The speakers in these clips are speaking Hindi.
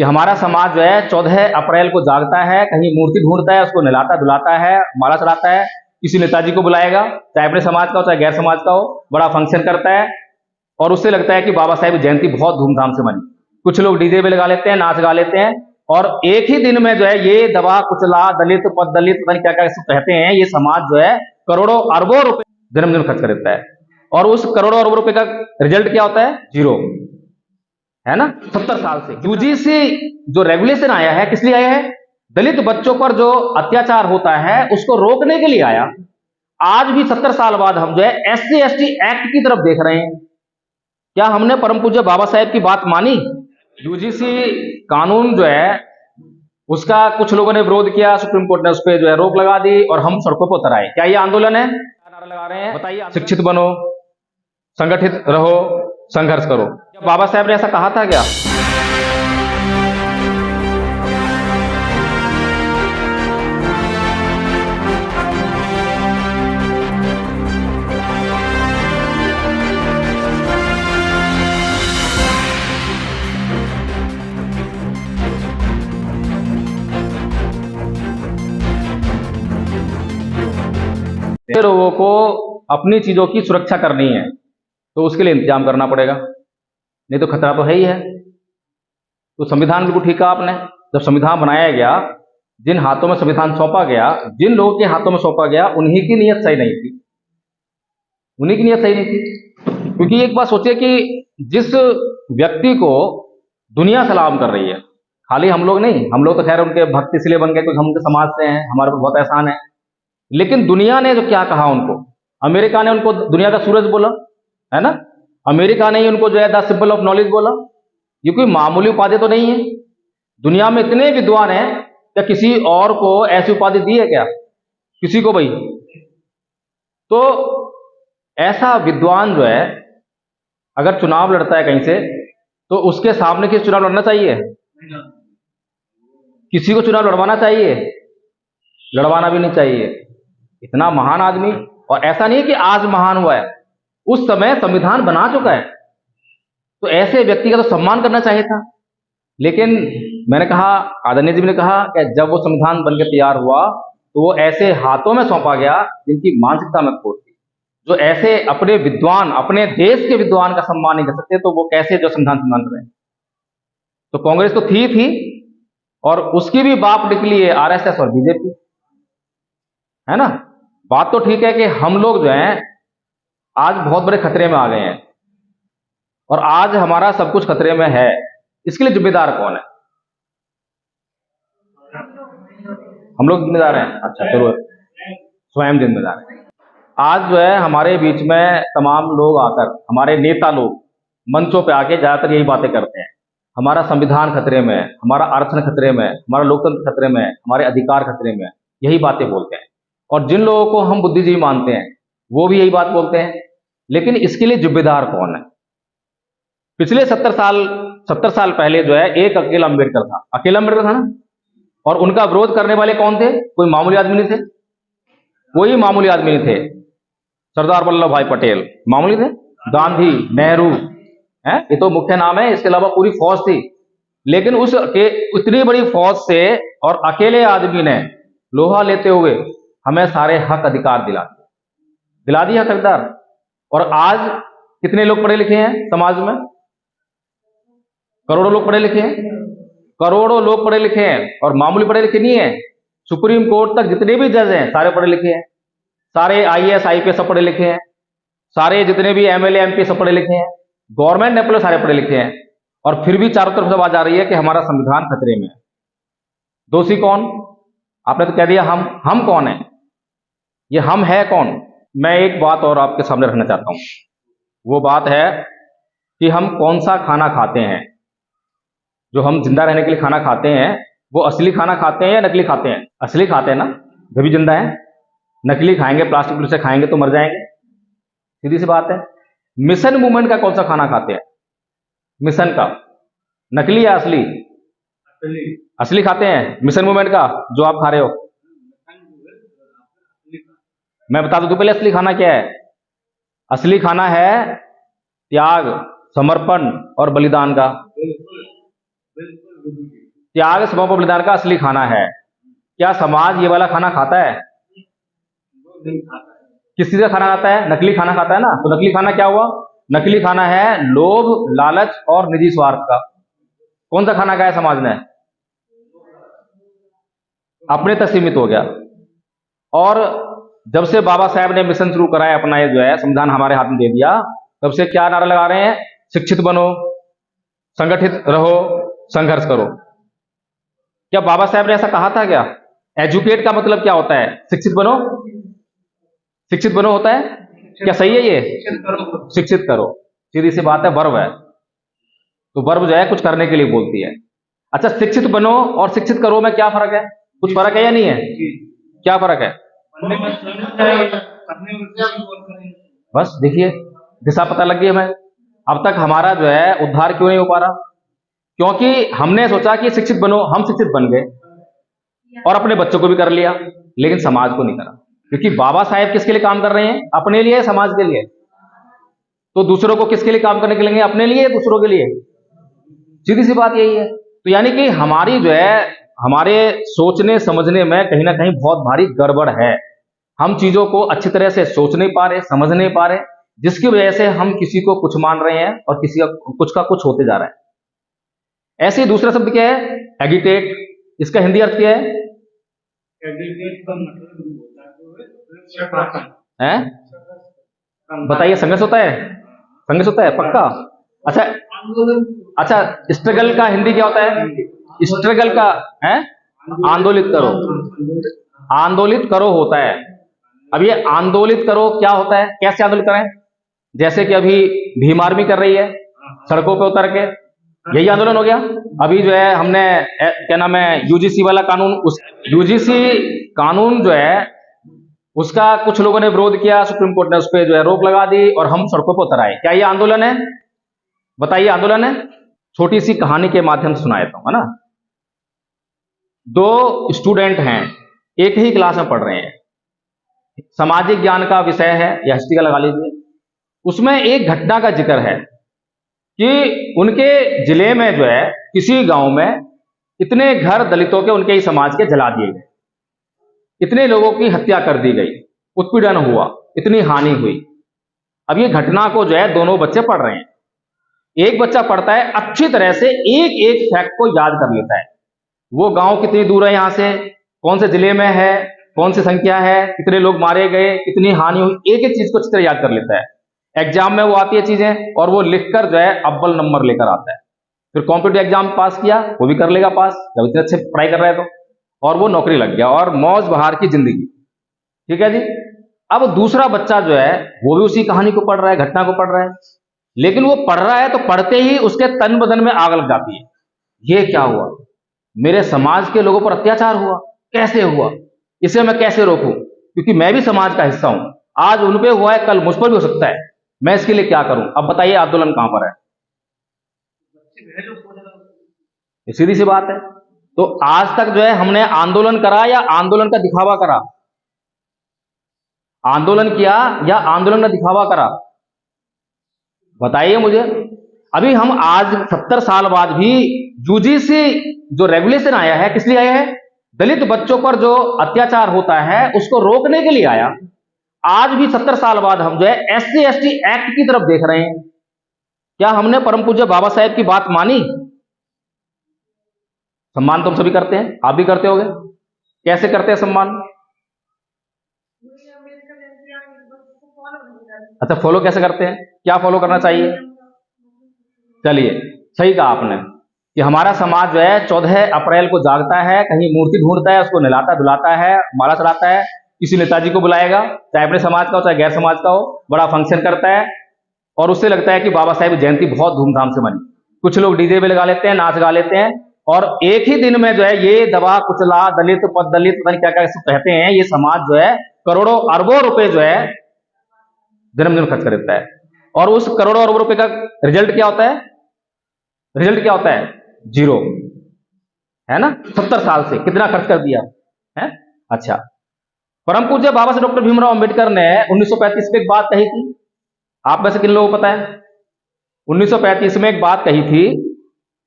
कि हमारा समाज जो है 14 अप्रैल को जागता है, कहीं मूर्ति ढूंढता है, उसको नहलाता धुलाता है, माला चढ़ाता है, किसी नेताजी को बुलाएगा, चाहे अपने समाज का हो चाहे गैर समाज का हो, बड़ा फंक्शन करता है और उससे लगता है कि बाबा साहेब की जयंती बहुत धूमधाम से मनी। कुछ लोग डीजे पे लगा लेते हैं, नाच गा लेते हैं और एक ही दिन में जो है ये दबा कुचला दलित पद दलित पता नहीं क्या क्या कहते हैं, ये समाज जो है करोड़ों अरबों रुपए जन्मदिन खर्च कर देता है और उस करोड़ों अरबों रुपए का रिजल्ट क्या होता है? जीरो, है ना। 70 साल से यूजीसी जो रेगुलेशन आया है किस लिए आया है? दलित बच्चों पर जो अत्याचार होता है उसको रोकने के लिए आया। आज भी 70 साल बाद हम जो है SC ST एक्ट की तरफ देख रहे हैं। क्या हमने परम पूज्य बाबा साहेब की बात मानी? यूजीसी कानून जो है उसका कुछ लोगों ने विरोध किया, सुप्रीम कोर्ट ने उस पर जो है रोक लगा दी और हम सड़कों पर उतर आए। क्या ये आंदोलन है? नारा लगा रहे हैं, बताइए। शिक्षित बनो, संगठित रहो, संघर्ष करो। बाबा साहेब ने ऐसा कहा था क्या? लोगों को अपनी चीजों की सुरक्षा करनी है तो उसके लिए इंतजाम करना पड़ेगा, नहीं तो खतरा तो है ही है। तो संविधान बिल्कुल ठीक कहा आपने। जब संविधान बनाया गया, जिन हाथों में संविधान सौंपा गया, जिन लोगों के हाथों में सौंपा गया, उन्हीं की नीयत सही नहीं थी, उन्हीं की नीयत सही नहीं थी। क्योंकि एक बात सोचिए कि जिस व्यक्ति को दुनिया सलाम कर रही है, खाली हम लोग नहीं, हम लोग तो खैर उनके भक्त इसलिए बन गए क्योंकि हम उनके समाज से हैं, हमारे पर बहुत एहसान है, लेकिन दुनिया ने जो क्या कहा उनको, अमेरिका ने उनको दुनिया का सूरज बोला, है ना। अमेरिका ने ही उनको जो है द सिंबल ऑफ नॉलेज बोला। ये कोई मामूली उपाधि तो नहीं है। दुनिया में इतने विद्वान हैं, क्या किसी और को ऐसी उपाधि दी है क्या? किसी को भाई? तो ऐसा विद्वान जो है अगर चुनाव लड़ता है कहीं से, तो उसके सामने किस चुनाव लड़ना चाहिए? किसी को चुनाव लड़वाना चाहिए? लड़वाना भी नहीं चाहिए। इतना महान आदमी, और ऐसा नहीं है कि आज महान हुआ है, उस समय संविधान बना चुका है, तो ऐसे व्यक्ति का तो सम्मान करना चाहिए था। लेकिन मैंने कहा, आदरणीय जी ने कहा कि जब वो संविधान बनकर तैयार हुआ तो वो ऐसे हाथों में सौंपा गया जिनकी मानसिकता में खोट थी, जो ऐसे अपने विद्वान, अपने देश के विद्वान का सम्मान नहीं कर सकते, तो वो कैसे जो सम्मान कर रहे हैं। तो कांग्रेस तो थी और उसकी भी बाप निकली है RSS और बीजेपी, है ना। बात तो ठीक है कि हम लोग जो हैं आज बहुत बड़े खतरे में आ गए हैं और आज हमारा सब कुछ खतरे में है। इसके लिए जिम्मेदार कौन है? हम लोग जिम्मेदार हैं। अच्छा चलो, स्वयं जिम्मेदार हैं। आज जो है हमारे बीच में तमाम लोग आकर, हमारे नेता लोग मंचों पे आके ज्यादातर यही बातें करते हैं, हमारा संविधान खतरे में है, हमारा आरक्षण खतरे में है, हमारा लोकतंत्र खतरे में है, हमारे अधिकार खतरे में है, यही बातें बोलते हैं। और जिन लोगों को हम बुद्धिजीवी मानते हैं वो भी यही बात बोलते हैं। लेकिन इसके लिए जिम्मेदार कौन है? पिछले 70 साल पहले जो है एक अकेला अम्बेडकर था, अकेला अम्बेडकर था ना, और उनका विरोध करने वाले कौन थे? कोई मामूली आदमी नहीं थे, कोई मामूली आदमी नहीं थे। सरदार वल्लभ भाई पटेल मामूली थे, गांधी, नेहरू, है, ये तो मुख्य नाम है, इसके अलावा पूरी फौज थी। लेकिन उस इतनी बड़ी फौज से और अकेले आदमी ने लोहा लेते हुए हमें सारे हक अधिकार दिला दिया, हक अधिकार। और आज कितने लोग पढ़े लिखे हैं समाज में? करोड़ों लोग पढ़े लिखे हैं, करोड़ों लोग पढ़े लिखे हैं, और मामूली पढ़े लिखे नहीं है। सुप्रीम कोर्ट तक जितने भी जज हैं सारे पढ़े लिखे हैं, सारे IAS IPS सब पढ़े लिखे हैं, सारे जितने भी MLA MP सब पढ़े लिखे हैं, गवर्नमेंट एम्प्लॉय सारे पढ़े लिखे हैं। और फिर भी चारों तरफ से आवाज आ रही है कि हमारा संविधान खतरे में है। दोषी कौन? आपने तो कह दिया हम कौन है? ये हम है कौन? मैं एक बात और आपके सामने रखना चाहता हूं। वो बात है कि हम कौन सा खाना खाते हैं। जो हम जिंदा रहने के लिए खाना खाते हैं, वो असली खाना खाते हैं या नकली खाते हैं? असली खाते हैं ना, जब भी जिंदा है। नकली खाएंगे, प्लास्टिक से खाएंगे तो मर जाएंगे, सीधी सी बात है। मिशन मूवमेंट का कौन सा खाना खाते हैं? मिशन का, नकली या असली? असली खाते हैं मिशन मूवमेंट का, जो आप खा रहे हो। मैं बता दूं पहले असली खाना क्या है। असली खाना है त्याग, समर्पण और बलिदान का। त्याग समर्पण बलिदान का असली खाना है। क्या समाज ये वाला खाना खाता है? किस चीज का खाना खाता है? नकली खाना खाता है ना। तो नकली खाना क्या हुआ? नकली खाना है लोभ, लालच और निजी स्वार्थ का। कौन सा खाना खाया समाज ने? अपने तक सीमित हो गया। और जब से बाबा साहब ने मिशन शुरू करा है, अपना ये जो है संविधान हमारे हाथ में दे दिया, तब से क्या नारा लगा रहे हैं? शिक्षित बनो, संगठित रहो, संघर्ष करो। क्या बाबा साहब ने ऐसा कहा था क्या? एजुकेट का मतलब क्या होता है? शिक्षित बनो, शिक्षित बनो होता है क्या? सही है ये? शिक्षित करो, सीधी सी बात है, वर्ब है। तो वर्ब जो है कुछ करने के लिए बोलती है। अच्छा, शिक्षित बनो और शिक्षित करो में क्या फर्क है? कुछ फर्क है या नहीं है? क्या फर्क है? बस देखिए, दिशा पता लग गई हमें। अब तक हमारा जो है उद्धार क्यों नहीं हो पा रहा? क्योंकि हमने सोचा कि शिक्षित बनो, हम शिक्षित बन गए और अपने बच्चों को भी कर लिया, लेकिन समाज को नहीं करा। क्योंकि बाबा साहेब किसके लिए काम कर रहे हैं? अपने लिए, समाज के लिए। तो दूसरों को किसके लिए काम करने के लिए? अपने लिए, दूसरों के लिए। सीधी सी बात यही है। तो यानी कि हमारी जो है, हमारे सोचने समझने में कहीं ना कहीं बहुत भारी गड़बड़ है। हम चीजों को अच्छी तरह से सोच नहीं पा रहे, समझ नहीं पा रहे, जिसकी वजह से हम किसी को कुछ मान रहे हैं और किसी का कुछ होते जा रहा है। ऐसे ही दूसरा शब्द क्या है? एगिटेट। इसका हिंदी अर्थ क्या है? एगिटेट का मतलब है, बताइए। संघर्ष होता है? संघर्ष होता है पक्का? अच्छा, अच्छा, स्ट्रगल का हिंदी क्या होता है? स्ट्रगल का है आंदोलित करो, आंदोलित करो होता है। अब ये आंदोलित करो क्या होता है? कैसे आंदोलित करें? जैसे कि अभी भीम आर्मी कर रही है सड़कों पे उतर के, यही आंदोलन हो गया। अभी जो है हमने क्या नाम है, यूजीसी वाला कानून, उस यूजीसी कानून जो है उसका कुछ लोगों ने विरोध किया, सुप्रीम कोर्ट ने उस पर जो है रोक लगा दी और हम सड़कों पर उतर आए। क्या ये आंदोलन है? बताइए, आंदोलन है? छोटी सी कहानी के माध्यम से सुनाया था, है ना। दो स्टूडेंट हैं, एक ही क्लास में पढ़ रहे हैं, सामाजिक ज्ञान का विषय है या हिस्ट्री का लगा लीजिए। उसमें एक घटना का जिक्र है कि उनके जिले में जो है किसी गांव में इतने घर दलितों के, उनके ही समाज के, जला दिए गए, इतने लोगों की हत्या कर दी गई, उत्पीड़न हुआ, इतनी हानि हुई। अब ये घटना को जो है दोनों बच्चे पढ़ रहे हैं। एक बच्चा पढ़ता है अच्छी तरह से, एक एक फैक्ट को याद कर लेता है। वो गांव कितनी दूर है यहां से, कौन से जिले में है, कौन सी संख्या है, कितने लोग मारे गए, कितनी हानि हुई, एक एक चीज को अच्छी तरह याद कर लेता है। एग्जाम में वो आती है चीजें और वो लिखकर जो है अव्वल नंबर लेकर आता है। फिर कॉम्पिटिटिव एग्जाम पास किया, वो भी कर लेगा पास, जब इतने अच्छे पढ़ाई कर रहा है तो, और वो नौकरी लग गया और मौज बहार की जिंदगी। ठीक है जी। अब दूसरा बच्चा जो है वो भी उसी कहानी को पढ़ रहा है, घटना को पढ़ रहा है, लेकिन वो पढ़ रहा है तो पढ़ते ही उसके तन बदन में आग लग जाती है। ये क्या हुआ? मेरे समाज के लोगों पर अत्याचार हुआ, कैसे हुआ, इसे मैं कैसे रोकूं? क्योंकि मैं भी समाज का हिस्सा हूं। आज उन पे हुआ है, कल मुझ पर भी हो सकता है। मैं इसके लिए क्या करूं? अब बताइए आंदोलन कहां पर है? ये सीधी सी बात है। तो आज तक जो है हमने आंदोलन करा या आंदोलन का दिखावा करा? आंदोलन किया या आंदोलन का दिखावा करा? बताइए मुझे। अभी हम आज 70 साल बाद भी यूजीसी जो रेगुलेशन आया है, किस लिए आया है? दलित बच्चों पर जो अत्याचार होता है उसको रोकने के लिए आया। आज भी 70 साल बाद हम जो है SC ST एक्ट की तरफ देख रहे हैं। क्या हमने परम पूज्य बाबा साहेब की बात मानी? सम्मान तो हम सभी करते हैं, आप भी करते होंगे। कैसे करते हैं सम्मान? अच्छा, फॉलो कैसे करते हैं? क्या फॉलो करना चाहिए? चलिए, सही कहा आपने कि हमारा समाज जो है 14 अप्रैल को जागता है, कहीं मूर्ति ढूंढता है, उसको नहलाता धुलाता है, माला चढ़ाता है, किसी नेताजी को बुलाएगा, चाहे अपने समाज का हो चाहे गैर समाज का हो, बड़ा फंक्शन करता है और उससे लगता है कि बाबा साहेब की जयंती बहुत धूमधाम से मनी। कुछ लोग डीजे पे लगा लेते हैं, नाच गा लेते हैं और एक ही दिन में जो है ये दबा कुचला, दलित पद दलित, पता नहीं क्या क्या कहते हैं, ये समाज जो है करोड़ों अरबों रुपए जो है जन्मदिन खर्च कर देता है। और उस करोड़ों अरबों रुपए का रिजल्ट क्या होता है? रिजल्ट क्या होता है? जीरो, है ना। 70 साल से कितना खर्च कर दिया है। अच्छा, परम पूज्य बाबा साहब डॉक्टर भीमराव अंबेडकर ने 1935 में एक बात कही थी, आप में से किन लोगों को पता है? 1935 में एक बात कही थी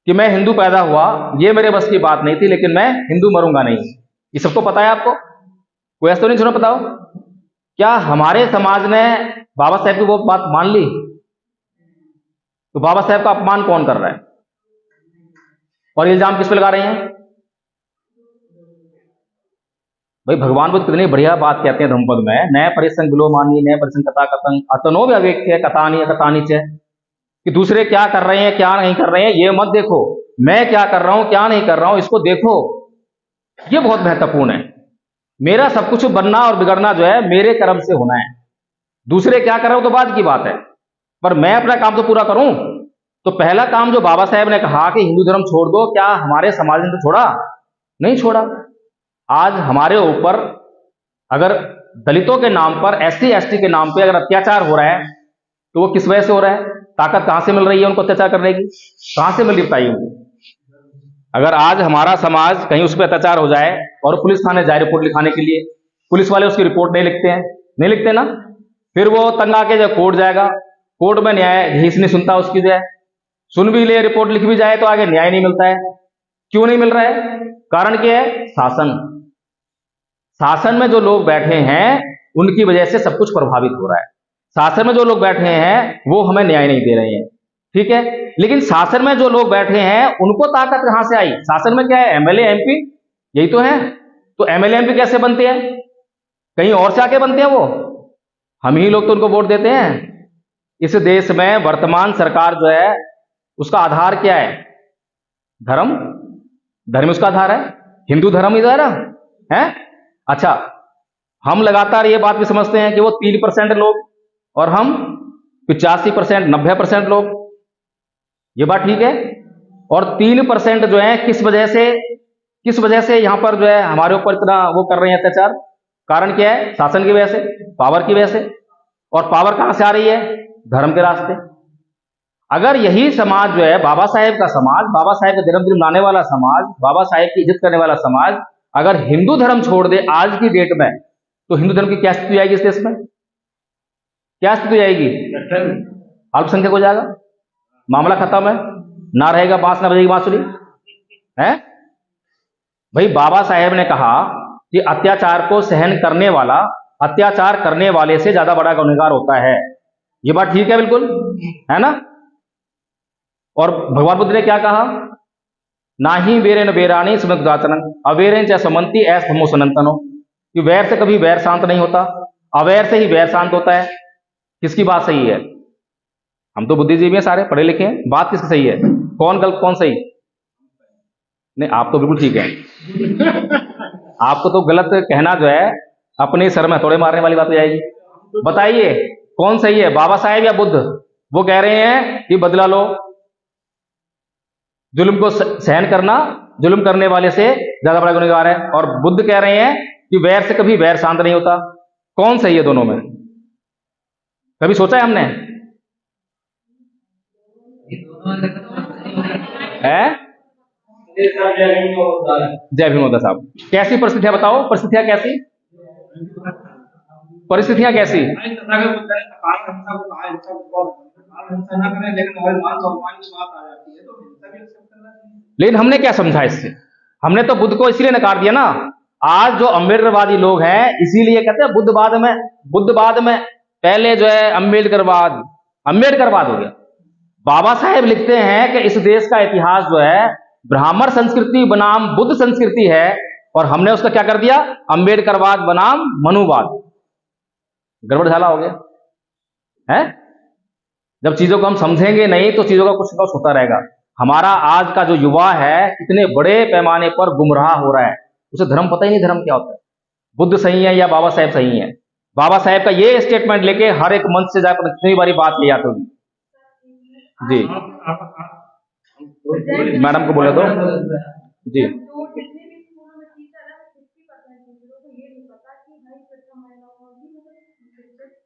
कि मैं हिंदू पैदा हुआ, ये मेरे बस की बात नहीं थी, लेकिन मैं हिंदू मरूंगा नहीं। ये सबको पता है आपको? कोई ऐसा तो नहीं सुना? बताओ, क्या हमारे समाज ने बाबा साहेब की वो बात मान ली? तो बाबा साहेब का अपमान कौन कर रहा है और इल्जाम किस पे लगा रहे हैं? भाई भगवान बुद्ध कितनी बढ़िया बात कहते हैं धम्मपद में, नए परिसंग विलोमानी नए परिसंग कथा कथन अतनो व्यवेक्य कथानी कथानी च, कि दूसरे क्या कर रहे हैं क्या नहीं कर रहे हैं ये मत देखो, मैं क्या कर रहा हूं क्या नहीं कर रहा हूं इसको देखो। ये बहुत महत्वपूर्ण है। मेरा सब कुछ बनना और बिगड़ना जो है मेरे कर्म से होना है। दूसरे क्या कर रहे हो तो बाद की बात है, पर मैं अपना काम तो पूरा करूं। तो पहला काम जो बाबा साहेब ने कहा कि हिंदू धर्म छोड़ दो, क्या हमारे समाज ने तो छोड़ा? नहीं छोड़ा। आज हमारे ऊपर अगर दलितों के नाम पर, एससी एसटी के नाम पे अगर अत्याचार हो रहा है तो वो किस वजह से हो रहा है? ताकत कहां से मिल रही है उनको अत्याचार करने की? कहां से मिल रही बताइए मुझे। अगर आज हमारा समाज कहीं उस पर अत्याचार हो जाए और पुलिस थाने जाए रिपोर्ट लिखाने के लिए, पुलिस वाले उसकी रिपोर्ट नहीं लिखते हैं, नहीं लिखते ना, फिर वो तंग आके जब कोर्ट जाएगा, कोर्ट में न्यायाधीश नहीं सुनता उसकी, जो है सुन भी ले रिपोर्ट लिख भी जाए तो आगे न्याय नहीं मिलता है। क्यों नहीं मिल रहा है? कारण क्या है? शासन। शासन में जो लोग बैठे हैं उनकी वजह से सब कुछ प्रभावित हो रहा है। शासन में जो लोग बैठे हैं वो हमें न्याय नहीं दे रहे हैं, ठीक है, लेकिन शासन में जो लोग बैठे हैं उनको ताकत कहां से आई? शासन में क्या है? एमएलए एमपी, यही तो है। तो एमएलए एमपी कैसे बनते हैं? कहीं और से आके बनते हैं वो? हम ही लोग तो उनको वोट देते हैं। इस देश में वर्तमान सरकार जो है उसका आधार क्या है? धर्म। धर्म उसका आधार है, हिंदू धर्म इधर है। अच्छा, हम लगातार ये बात भी समझते हैं कि वो 3% लोग और हम 85% 90% लोग, ये बात ठीक है। और 3% जो है किस वजह से यहां पर जो है हमारे ऊपर इतना वो कर रहे हैं अत्याचार? कारण क्या है? शासन की वजह से, पावर की वजह से। और पावर कहां से आ रही है? धर्म के रास्ते। अगर यही समाज जो है, बाबा साहेब का समाज, बाबा साहेब का जन्मदिन मनाने वाला समाज, बाबा साहेब की इज्जत करने वाला समाज, अगर हिंदू धर्म छोड़ दे आज की डेट में, तो हिंदू धर्म की क्या स्थिति आएगी इस देश में? क्या स्थिति आएगी? अल्पसंख्यक हो जाएगा, मामला खत्म है, ना रहेगा बांस ना बजेगी बांसुरी है। भाई बाबा साहेब ने कहा कि अत्याचार को सहन करने वाला अत्याचार करने वाले से ज्यादा बड़ा गुनहगार होता है। ये बात ठीक है, बिल्कुल है ना। और भगवान बुद्ध ने क्या कहा? ना ही वेरेन वेरानी समदाचरण अवेरेन च समंती ऐस धमो सनंतनो, कि वैर से कभी वैर शांत नहीं होता, अवैर से ही वैर शांत होता है। किसकी बात सही है? हम तो बुद्धिजीवी हैं, सारे पढ़े लिखे हैं, बात किसकी सही है? कौन गलत कौन सही? नहीं, आप तो बिल्कुल ठीक है। आपको तो गलत कहना जो है अपने सर में थोड़े मारने वाली बात हो जाएगी। बताइए कौन सही है, बाबा साहेब या बुद्ध? वो कह रहे हैं कि बदला लो, जुल्म को सहन करना जुल्म करने वाले से ज्यादा बड़ा गुनहगार है। और बुद्ध कह रहे हैं कि वैर से कभी वैर शांत नहीं होता। कौन सही है दोनों में? कभी सोचा है हमने? है? जय भीम मोदी साहब। कैसी परिस्थितियां बताओ, परिस्थितियां कैसी? परिस्थितियां कैसी? लेकिन हमने क्या समझा इससे? हमने तो बुद्ध को इसलिए नकार दिया ना। आज जो अम्बेडकरवादी लोग हैं इसीलिए कहते हैं बुद्धवाद में पहले जो है अम्बेडकरवाद हो गया। बाबा साहेब लिखते हैं कि इस देश का इतिहास जो है ब्राह्मण संस्कृति बनाम बुद्ध संस्कृति है, और हमने उसका क्या कर दिया? अम्बेडकरवाद बनाम मनुवाद। गड़बड़ झाला हो गया है। जब चीजों को हम समझेंगे नहीं तो चीजों का कुछ ना कुछ होता रहेगा। हमारा आज का जो युवा है इतने बड़े पैमाने पर गुमराह हो रहा है, उसे धर्म पता ही नहीं धर्म क्या होता है। बुद्ध सही है या बाबा साहेब सही है? बाबा साहेब का ये स्टेटमेंट लेके हर एक मंच से जाकर कितनी बारी बात की जाती होगी। जी मैडम को बोले तो जी।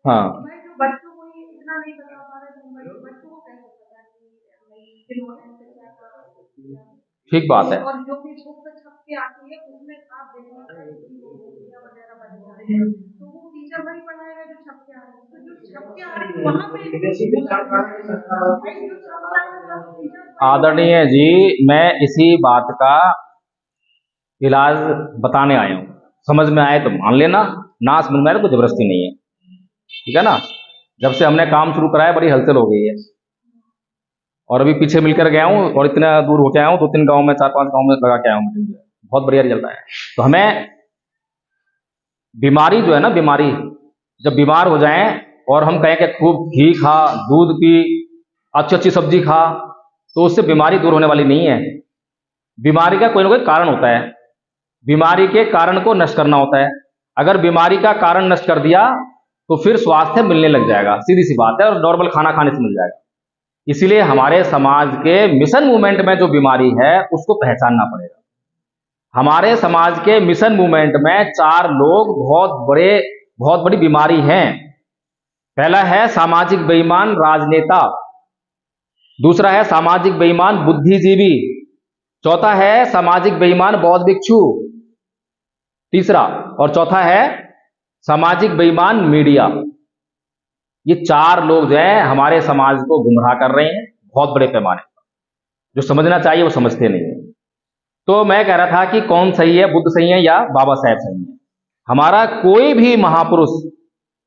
हाँ ठीक बात है। आदरणीय जी, मैं इसी बात का इलाज बताने आया हूँ। समझ में आए तो मान लेना, ना समझ में आए तो कोई जबरदस्ती नहीं है, ठीक है ना। जब से हमने काम शुरू करा है बड़ी हलचल हो गई है, और अभी पीछे मिलकर गया हूँ और इतना दूर होके आया हूँ, 2-3 गांव में, 4-5 गांव में लगा के आया हूँ मीटिंग, बहुत बढ़िया रिजल्ट आया है। तो हमें बीमारी जो है ना, बीमारी जब बीमार हो जाए और हम कहें कि खूब घी खा, दूध पी, अच्छी अच्छी सब्जी खा, तो उससे बीमारी दूर होने वाली नहीं है। बीमारी का कोई ना कोई कारण होता है, बीमारी के कारण को नष्ट करना होता है। अगर बीमारी का कारण नष्ट कर दिया तो फिर स्वास्थ्य मिलने लग जाएगा, सीधी सी बात है, और नॉर्मल खाना खाने से मिल जाएगा। इसीलिए हमारे समाज के मिशन मूवमेंट में जो बीमारी है उसको पहचानना पड़ेगा। हमारे समाज के मिशन मूवमेंट में 4 लोग बहुत बड़ी बीमारी हैं। पहला है सामाजिक बेईमान राजनेता, दूसरा है सामाजिक बेईमान बुद्धिजीवी, चौथा है सामाजिक बेईमान बौद्ध भिक्षु, तीसरा और चौथा है सामाजिक बेईमान मीडिया। ये 4 लोग जो है हमारे समाज को गुमराह कर रहे हैं बहुत बड़े पैमाने पर। जो समझना चाहिए वो समझते नहीं है। तो मैं कह रहा था कि कौन सही है, बुद्ध सही है या बाबा साहेब सही है। हमारा कोई भी महापुरुष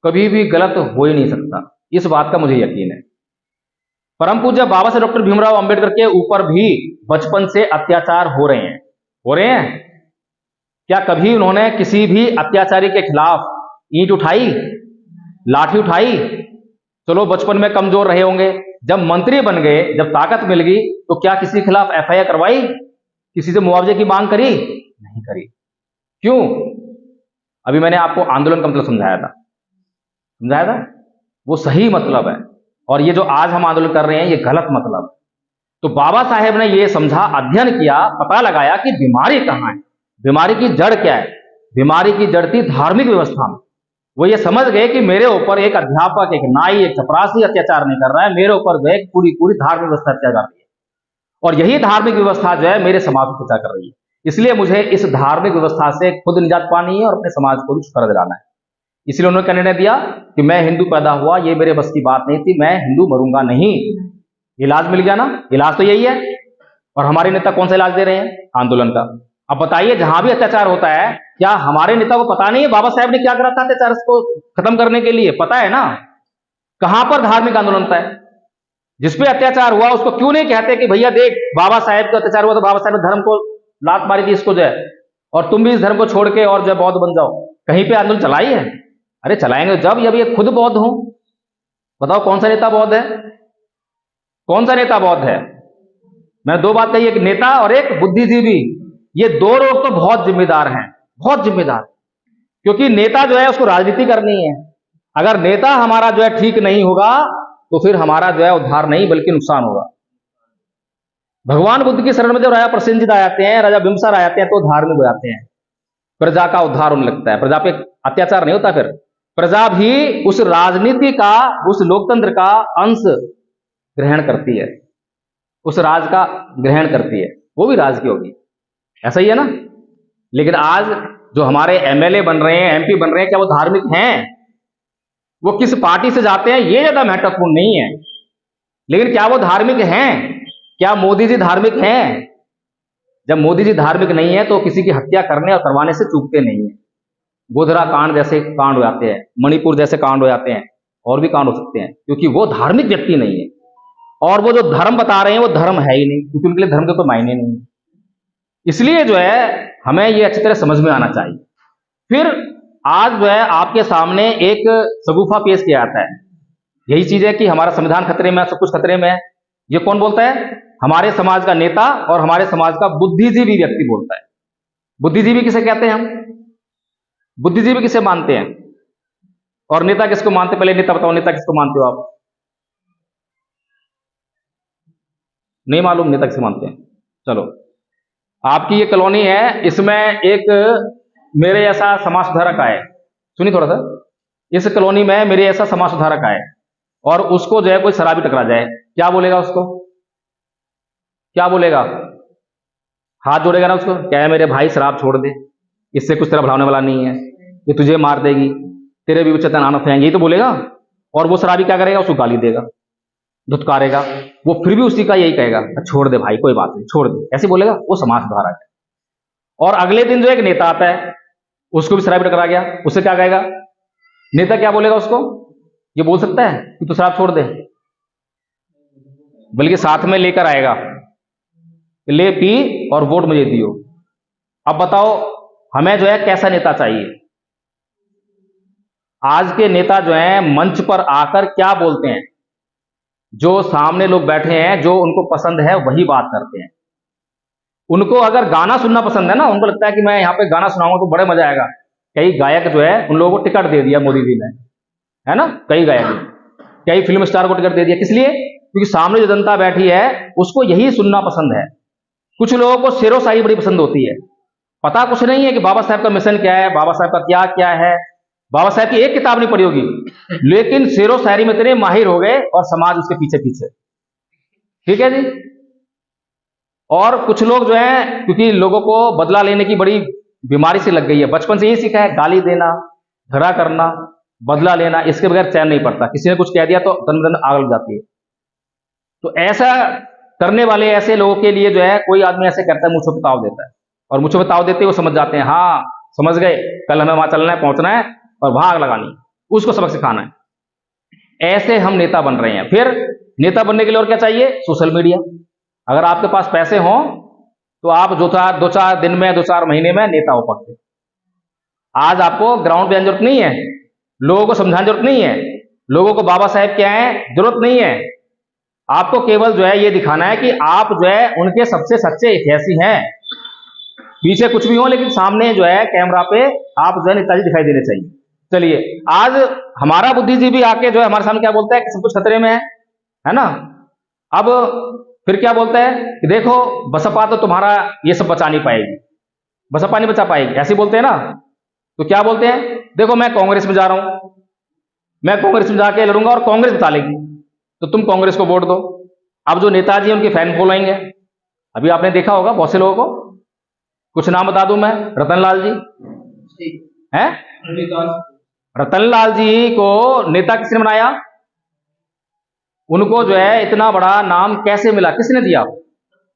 कभी भी गलत हो ही नहीं सकता, इस बात का मुझे यकीन है। परम पूज्य बाबा साहेब डॉक्टर भीमराव अंबेडकर के ऊपर भी बचपन से अत्याचार हो रहे हैं, हो रहे हैं। क्या कभी उन्होंने किसी भी अत्याचारी के खिलाफ ईंट उठाई, लाठी उठाई? चलो बचपन में कमजोर रहे होंगे, जब मंत्री बन गए, जब ताकत मिल गई, तो क्या किसी के खिलाफ एफआईआर करवाई, किसी से मुआवजे की मांग करी? नहीं करी। क्यों? अभी मैंने आपको आंदोलन का मतलब समझाया था, वो सही मतलब है, और ये जो आज हम आंदोलन कर रहे हैं ये गलत मतलब है। तो बाबा साहेब ने ये समझा, अध्ययन किया, पता लगाया कि बीमारी कहां है, बीमारी की जड़ क्या है। बीमारी की जड़ थी धार्मिक व्यवस्था में। वो ये समझ गए कि मेरे ऊपर एक अध्यापक, एक नाई, एक चपरासी अत्याचार नहीं कर रहा है, मेरे ऊपर जो है पूरी पूरी धार्मिक व्यवस्था अत्याचार कर रही है, और यही धार्मिक व्यवस्था जो है मेरे समाज को अत्याचार कर रही है। इसलिए मुझे इस धार्मिक व्यवस्था से खुद निजात पानी है और अपने समाज को भी छुटकारा दिलाना है। इसलिए उन्होंने क्या निर्णय दिया कि मैं हिंदू पैदा हुआ, ये मेरे बस की बात नहीं थी, मैं हिंदू मरूंगा नहीं। इलाज मिल गया ना, इलाज तो यही है। और हमारे नेता कौन सा इलाज दे रहे हैं? आंदोलन का। अब बताइए, जहां भी अत्याचार होता है, क्या हमारे नेता को पता नहीं है बाबा साहेब ने क्या करा था अत्याचार को खत्म करने के लिए? पता है ना। कहां पर धार्मिक आंदोलन होता है? जिसपे अत्याचार हुआ उसको क्यों नहीं कहते कि भैया देख, बाबा साहेब का अत्याचार हुआ तो बाबा साहेब ने धर्म को लात मारी थी, इसको जो है, और तुम भी इस धर्म को छोड़ के और जो बौद्ध बन जाओ। कहीं पे आंदोलन चलाई है? अरे चलाएंगे जब ये खुद बौद्ध हो। बताओ कौन सा नेता बौद्ध है? कौन सा नेता बौद्ध है? मैंने 2 बात कही, एक नेता और एक बुद्धिजीवी। ये 2 लोग तो बहुत जिम्मेदार हैं, बहुत जिम्मेदार। क्योंकि नेता जो है उसको राजनीति करनी है। अगर नेता हमारा जो है ठीक नहीं होगा तो फिर हमारा जो है उद्धार नहीं बल्कि नुकसान होगा। भगवान बुद्ध की शरण में जब राजा प्रसेनजीत आ जाते हैं, राजा बिम्बसार आ जाते हैं, तो धार्मिक हो जाते हैं, प्रजा का उद्धार होने लगता है, प्रजा पे अत्याचार नहीं होता। फिर प्रजा भी उस राजनीति का, उस लोकतंत्र का अंश ग्रहण करती है, उस राज का ग्रहण करती है, वो भी राज की होगी। ऐसा ही है ना। लेकिन आज जो हमारे एमएलए बन रहे हैं, एमपी बन रहे हैं, क्या वो धार्मिक हैं? वो किस पार्टी से जाते हैं ये ज्यादा महत्वपूर्ण नहीं है, लेकिन क्या वो धार्मिक हैं? क्या मोदी जी धार्मिक हैं? जब मोदी जी धार्मिक नहीं है तो किसी की हत्या करने और करवाने से चूकते नहीं है। गोधरा कांड जैसे कांड हो जाते हैं, मणिपुर जैसे कांड हो जाते हैं, और भी कांड हो सकते हैं, क्योंकि वो धार्मिक व्यक्ति नहीं है। और वो जो धर्म बता रहे हैं वो धर्म है ही नहीं, क्योंकि उनके लिए धर्म के कोई मायने नहीं है। इसलिए जो है हमें ये अच्छी तरह समझ में आना चाहिए। फिर आज जो है आपके सामने एक शगुफा पेश किया जाता है। यही चीज है कि हमारा संविधान खतरे में है, सब कुछ खतरे में है। ये कौन बोलता है? हमारे समाज का नेता और हमारे समाज का बुद्धिजीवी व्यक्ति बोलता है। बुद्धिजीवी किसे कहते हैं हम? बुद्धिजीवी किसे मानते हैं और नेता किसको मानते हैं? पहले नेता बताओ, नेता किसको मानते हो आप? नहीं मालूम नेता किसे मानते हैं? चलो, आपकी ये कॉलोनी है, इसमें एक मेरे जैसा समाज सुधारक आए। सुनिए थोड़ा सा, इस कॉलोनी में मेरे जैसा समाज सुधारक आए और उसको जो है कोई शराबी टकरा जाए, क्या बोलेगा उसको? क्या बोलेगा? हाथ जोड़ेगा ना उसको, क्या है मेरे भाई शराब छोड़ दे, इससे कुछ तेरा बढ़ाने वाला नहीं है, ये तुझे मार देगी, तेरे भी उच्चतन आनत हैं, यही तो बोलेगा। और वो शराबी क्या करेगा, उसको गाली देगा, धुतकारेगा, वो फिर भी उसी का यही कहेगा, छोड़ दे भाई कोई बात नहीं, छोड़ दे, ऐसे बोलेगा, वो समाज सुधार है। और अगले दिन जो एक नेता आता है, उसको भी शराबी टकरा गया, उससे क्या कहेगा, नेता क्या बोलेगा उसको, ये बोल सकता है कि तू शराब छोड़ दे, बल्कि साथ में लेकर आएगा, ले पी और वोट मुझे दियो। अब बताओ हमें जो है कैसा नेता चाहिए। आज के नेता जो हैं मंच पर आकर क्या बोलते हैं, जो सामने लोग बैठे हैं जो उनको पसंद है वही बात करते हैं। उनको अगर गाना सुनना पसंद है ना, उनको लगता है कि मैं यहाँ पे गाना सुनाऊंगा तो बड़े मजा आएगा। कई गायक जो है उन लोगों को टिकट दे दिया मोदी जी ने, है ना, कई गायक, कई फिल्म स्टार को टिकट दे दिया, किस लिए, क्योंकि सामने जो जनता बैठी है उसको यही सुनना पसंद है। कुछ लोगों को शेरो शायरी बड़ी पसंद होती है, पता कुछ नहीं है कि बाबा साहब का मिशन क्या है, बाबा साहब का क्या क्या है, बाबा साहब की एक किताब नहीं पढ़ी होगी, लेकिन शेरो शायरी में इतने माहिर हो गए और समाज उसके पीछे पीछे। ठीक है जी। और कुछ लोग जो है, क्योंकि लोगों को बदला लेने की बड़ी बीमारी से लग गई है, बचपन से यही सीखा है, गाली देना, झगड़ा करना, बदला लेना, इसके बगैर चैन नहीं पड़ता, किसी ने कुछ कह दिया तो दन दन आग लग जाती है। तो ऐसा करने वाले ऐसे लोगों के लिए जो है, कोई आदमी ऐसे करता है, मुझको बताव देता है, और मुझको बताव देते वो समझ जाते हैं, हाँ समझ गए, कल हमें वहां चलना है, पहुंचना है और वहां आग लगानी है, उसको सबक सिखाना है। ऐसे हम नेता बन रहे हैं। फिर नेता बनने के लिए और क्या चाहिए, सोशल मीडिया। अगर आपके पास पैसे हों तो आप दो चार दिन में, 2-4 महीने में नेता हो सकते। आज आपको ग्राउंड पे जरूरत नहीं है, लोगों को समझाने जरूरत नहीं है, लोगों को बाबा साहेब क्या है जरूरत नहीं है। आपको केवल जो है ये दिखाना है कि आप जो है उनके सबसे सच्चे हितैषी हैं। पीछे कुछ भी हो लेकिन सामने जो है कैमरा पे आप जो है नेताजी दिखाई देने चाहिए। चलिए, आज हमारा बुद्धिजीवी आके जो है हमारे सामने क्या बोलता है कि सब कुछ खतरे में है ना। अब फिर क्या बोलता है कि देखो बसपा तो तुम्हारा ये सब बचा नहीं पाएगी, बसपा नहीं बचा पाएगी, ऐसे बोलते हैं ना। तो क्या बोलते हैं, देखो मैं कांग्रेस में जा रहा हूं, मैं कांग्रेस में जाके लड़ूंगा और कांग्रेस बचा लेगी, तो तुम कांग्रेस को वोट दो। अब जो नेताजी हैं उनके फैन फॉलोइंग है, अभी आपने देखा होगा बहुत से लोगों को, कुछ नाम बता दूं मैं, रतनलाल जी हैं, रतनलाल जी को नेता किसने बनाया, उनको जो है इतना बड़ा नाम कैसे मिला, किसने दिया,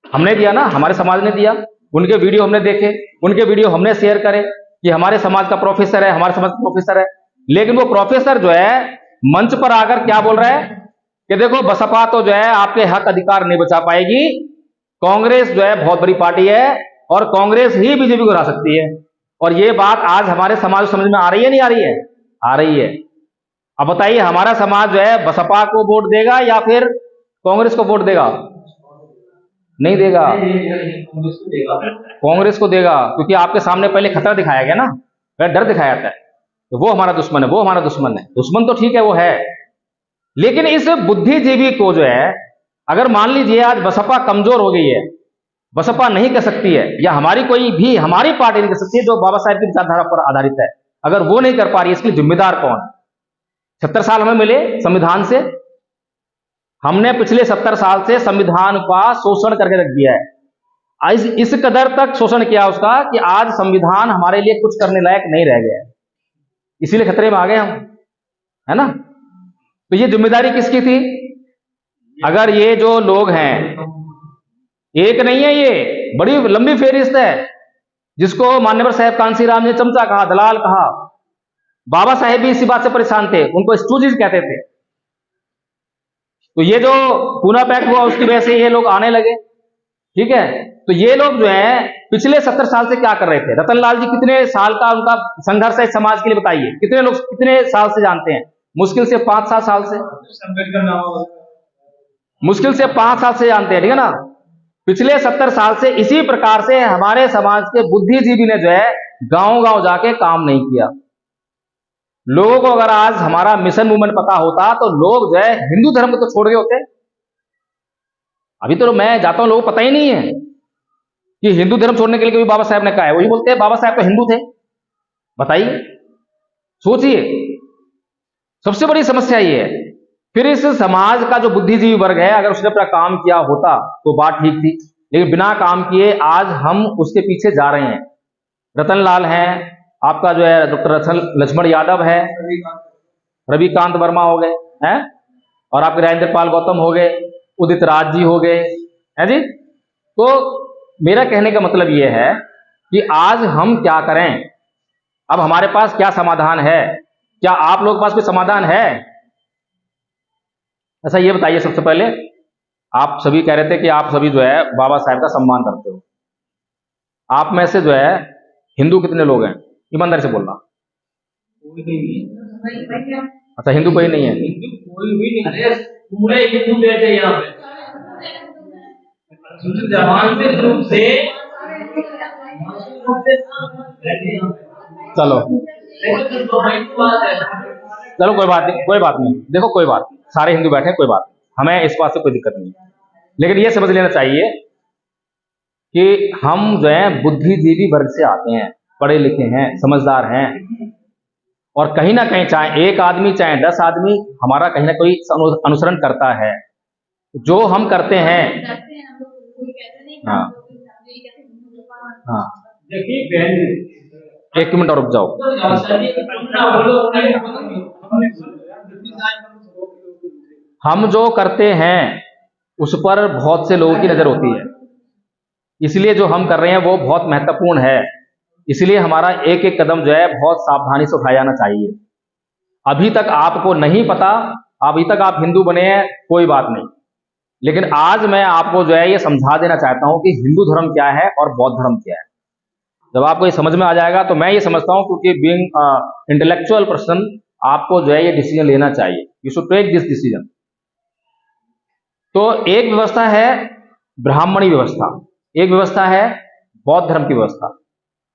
हमने दिया ना, हमारे समाज ने दिया। उनके वीडियो हमने देखे, उनके वीडियो हमने शेयर करे कि हमारे समाज का प्रोफेसर है, हमारे समाज का प्रोफेसर है। लेकिन वो प्रोफेसर जो है मंच पर आकर क्या बोल रहा है कि देखो बसपा तो जो है आपके हक अधिकार नहीं बचा पाएगी, कांग्रेस जो है बहुत बड़ी पार्टी है और कांग्रेस ही बीजेपी को हरा सकती है। और ये बात आज हमारे समाज समझ में आ रही है, नहीं आ रही है, आ रही है। अब बताइए हमारा समाज जो है बसपा को वोट देगा या फिर कांग्रेस को वोट देगा, नहीं देगा, कांग्रेस को देगा, क्योंकि आपके सामने पहले खतरा दिखाया गया ना, डर दिखाया जाता है, तो वो हमारा दुश्मन है, वो हमारा दुश्मन है। दुश्मन तो ठीक है वो है, लेकिन इस बुद्धिजीवी को जो है, अगर मान लीजिए आज बसपा कमजोर हो गई है, बसपा नहीं कर सकती है, या हमारी कोई भी हमारी पार्टी नहीं कर सकती है जो बाबा साहेब की विचारधारा पर आधारित है, अगर वो नहीं कर पा रही है, इसके लिए जिम्मेदार कौन। 70 साल हमें मिले संविधान से, हमने पिछले 70 साल से संविधान का शोषण करके रख दिया है। इस कदर तक शोषण किया उसका कि आज संविधान हमारे लिए कुछ करने लायक नहीं रह गया है, इसीलिए खतरे में आ गए हम, है ना। तो ये जिम्मेदारी किसकी थी। अगर ये जो लोग हैं, एक नहीं है, ये बड़ी लंबी फेहरिस्त है, जिसको मान्यवर साहब कांसीराम ने चमचा कहा, दलाल कहा, बाबा साहेब भी इसी बात से परेशान थे, उनको स्टूजिज कहते थे। तो ये जो पूना पैक हुआ उसकी वजह से ये लोग आने लगे, ठीक है। तो ये लोग जो है पिछले 70 साल से क्या कर रहे थे। रतनलाल जी कितने साल का उनका संघर्ष है समाज के लिए, बताइए कितने लोग कितने साल से जानते हैं, मुश्किल से 5-7 साल से, मुश्किल से 5 साल से जानते हैं, ठीक है ना। पिछले 70 साल से इसी प्रकार से हमारे समाज के बुद्धिजीवी ने जो है गांव गांव जाके काम नहीं किया। लोगों को अगर आज हमारा मिशन मूवमेंट पता होता तो लोग जो है हिंदू धर्म को तो छोड़ गए होते। अभी तो मैं जाता हूं, लोगों को पता ही नहीं है कि हिंदू धर्म छोड़ने के लिए कभी बाबा साहब ने कहा है। वही बोलते हैं बाबा साहब तो हिंदू थे। बताइए, सोचिए, सबसे बड़ी समस्या ये है। फिर इस समाज का जो बुद्धिजीवी वर्ग है, अगर उसने अपना काम किया होता तो बात ठीक थी, लेकिन बिना काम किए आज हम उसके पीछे जा रहे हैं। रतनलाल हैं, आपका जो है डॉक्टर लक्ष्मण यादव है, रविकांत वर्मा हो गए, हैं, और आपके राजेंद्र पाल गौतम हो गए, उदित राज जी हो गए, है जी। तो मेरा कहने का मतलब यह है कि आज हम क्या करें, अब हमारे पास क्या समाधान है, क्या आप लोगों के पास कोई समाधान है? अच्छा ये बताइए, सबसे पहले आप सभी कह रहे थे कि आप सभी जो है बाबा साहेब का सम्मान करते हो, आप में से जो है हिंदू कितने लोग हैं? ईमानदारी से बोलना। कोई नहीं है। अच्छा, हिंदू कोई नहीं है? कोई भी नहीं है, पूरे हिंदू बैठे यहाँ पे जवान रूप से चलो चलो कोई बात नहीं, कोई बात नहीं, देखो कोई बात नहीं, सारे हिंदू बैठे हैं, कोई बात नहीं, हमें इस बात से कोई दिक्कत नहीं है। लेकिन ये समझ लेना चाहिए कि हम जो है बुद्धिजीवी वर्ग से आते हैं, पढ़े लिखे हैं, समझदार हैं, और कहीं ना कहीं चाहे एक आदमी चाहे 10 आदमी हमारा कहीं ना कोई अनुसरण करता है, जो हम करते हैं। हाँ हाँ, देखिए एक मिनट और रुक जाओ। हम जो करते हैं उस पर बहुत से लोगों की नजर होती है, इसलिए जो हम कर रहे हैं वो बहुत महत्वपूर्ण है, इसलिए हमारा एक एक कदम जो है बहुत सावधानी से उठाया जाना चाहिए। अभी तक आपको नहीं पता, अभी तक आप हिंदू बने हैं, कोई बात नहीं, लेकिन आज मैं आपको जो है ये समझा देना चाहता हूं कि हिंदू धर्म क्या है और बौद्ध धर्म क्या है। जब आपको ये समझ में आ जाएगा तो मैं ये समझता हूं, क्योंकि बीइंग इंटेलेक्चुअल पर्सन आपको जो है ये डिसीजन लेना चाहिए, you should take this decision. तो एक व्यवस्था है ब्राह्मणी व्यवस्था, एक व्यवस्था है बौद्ध धर्म की व्यवस्था,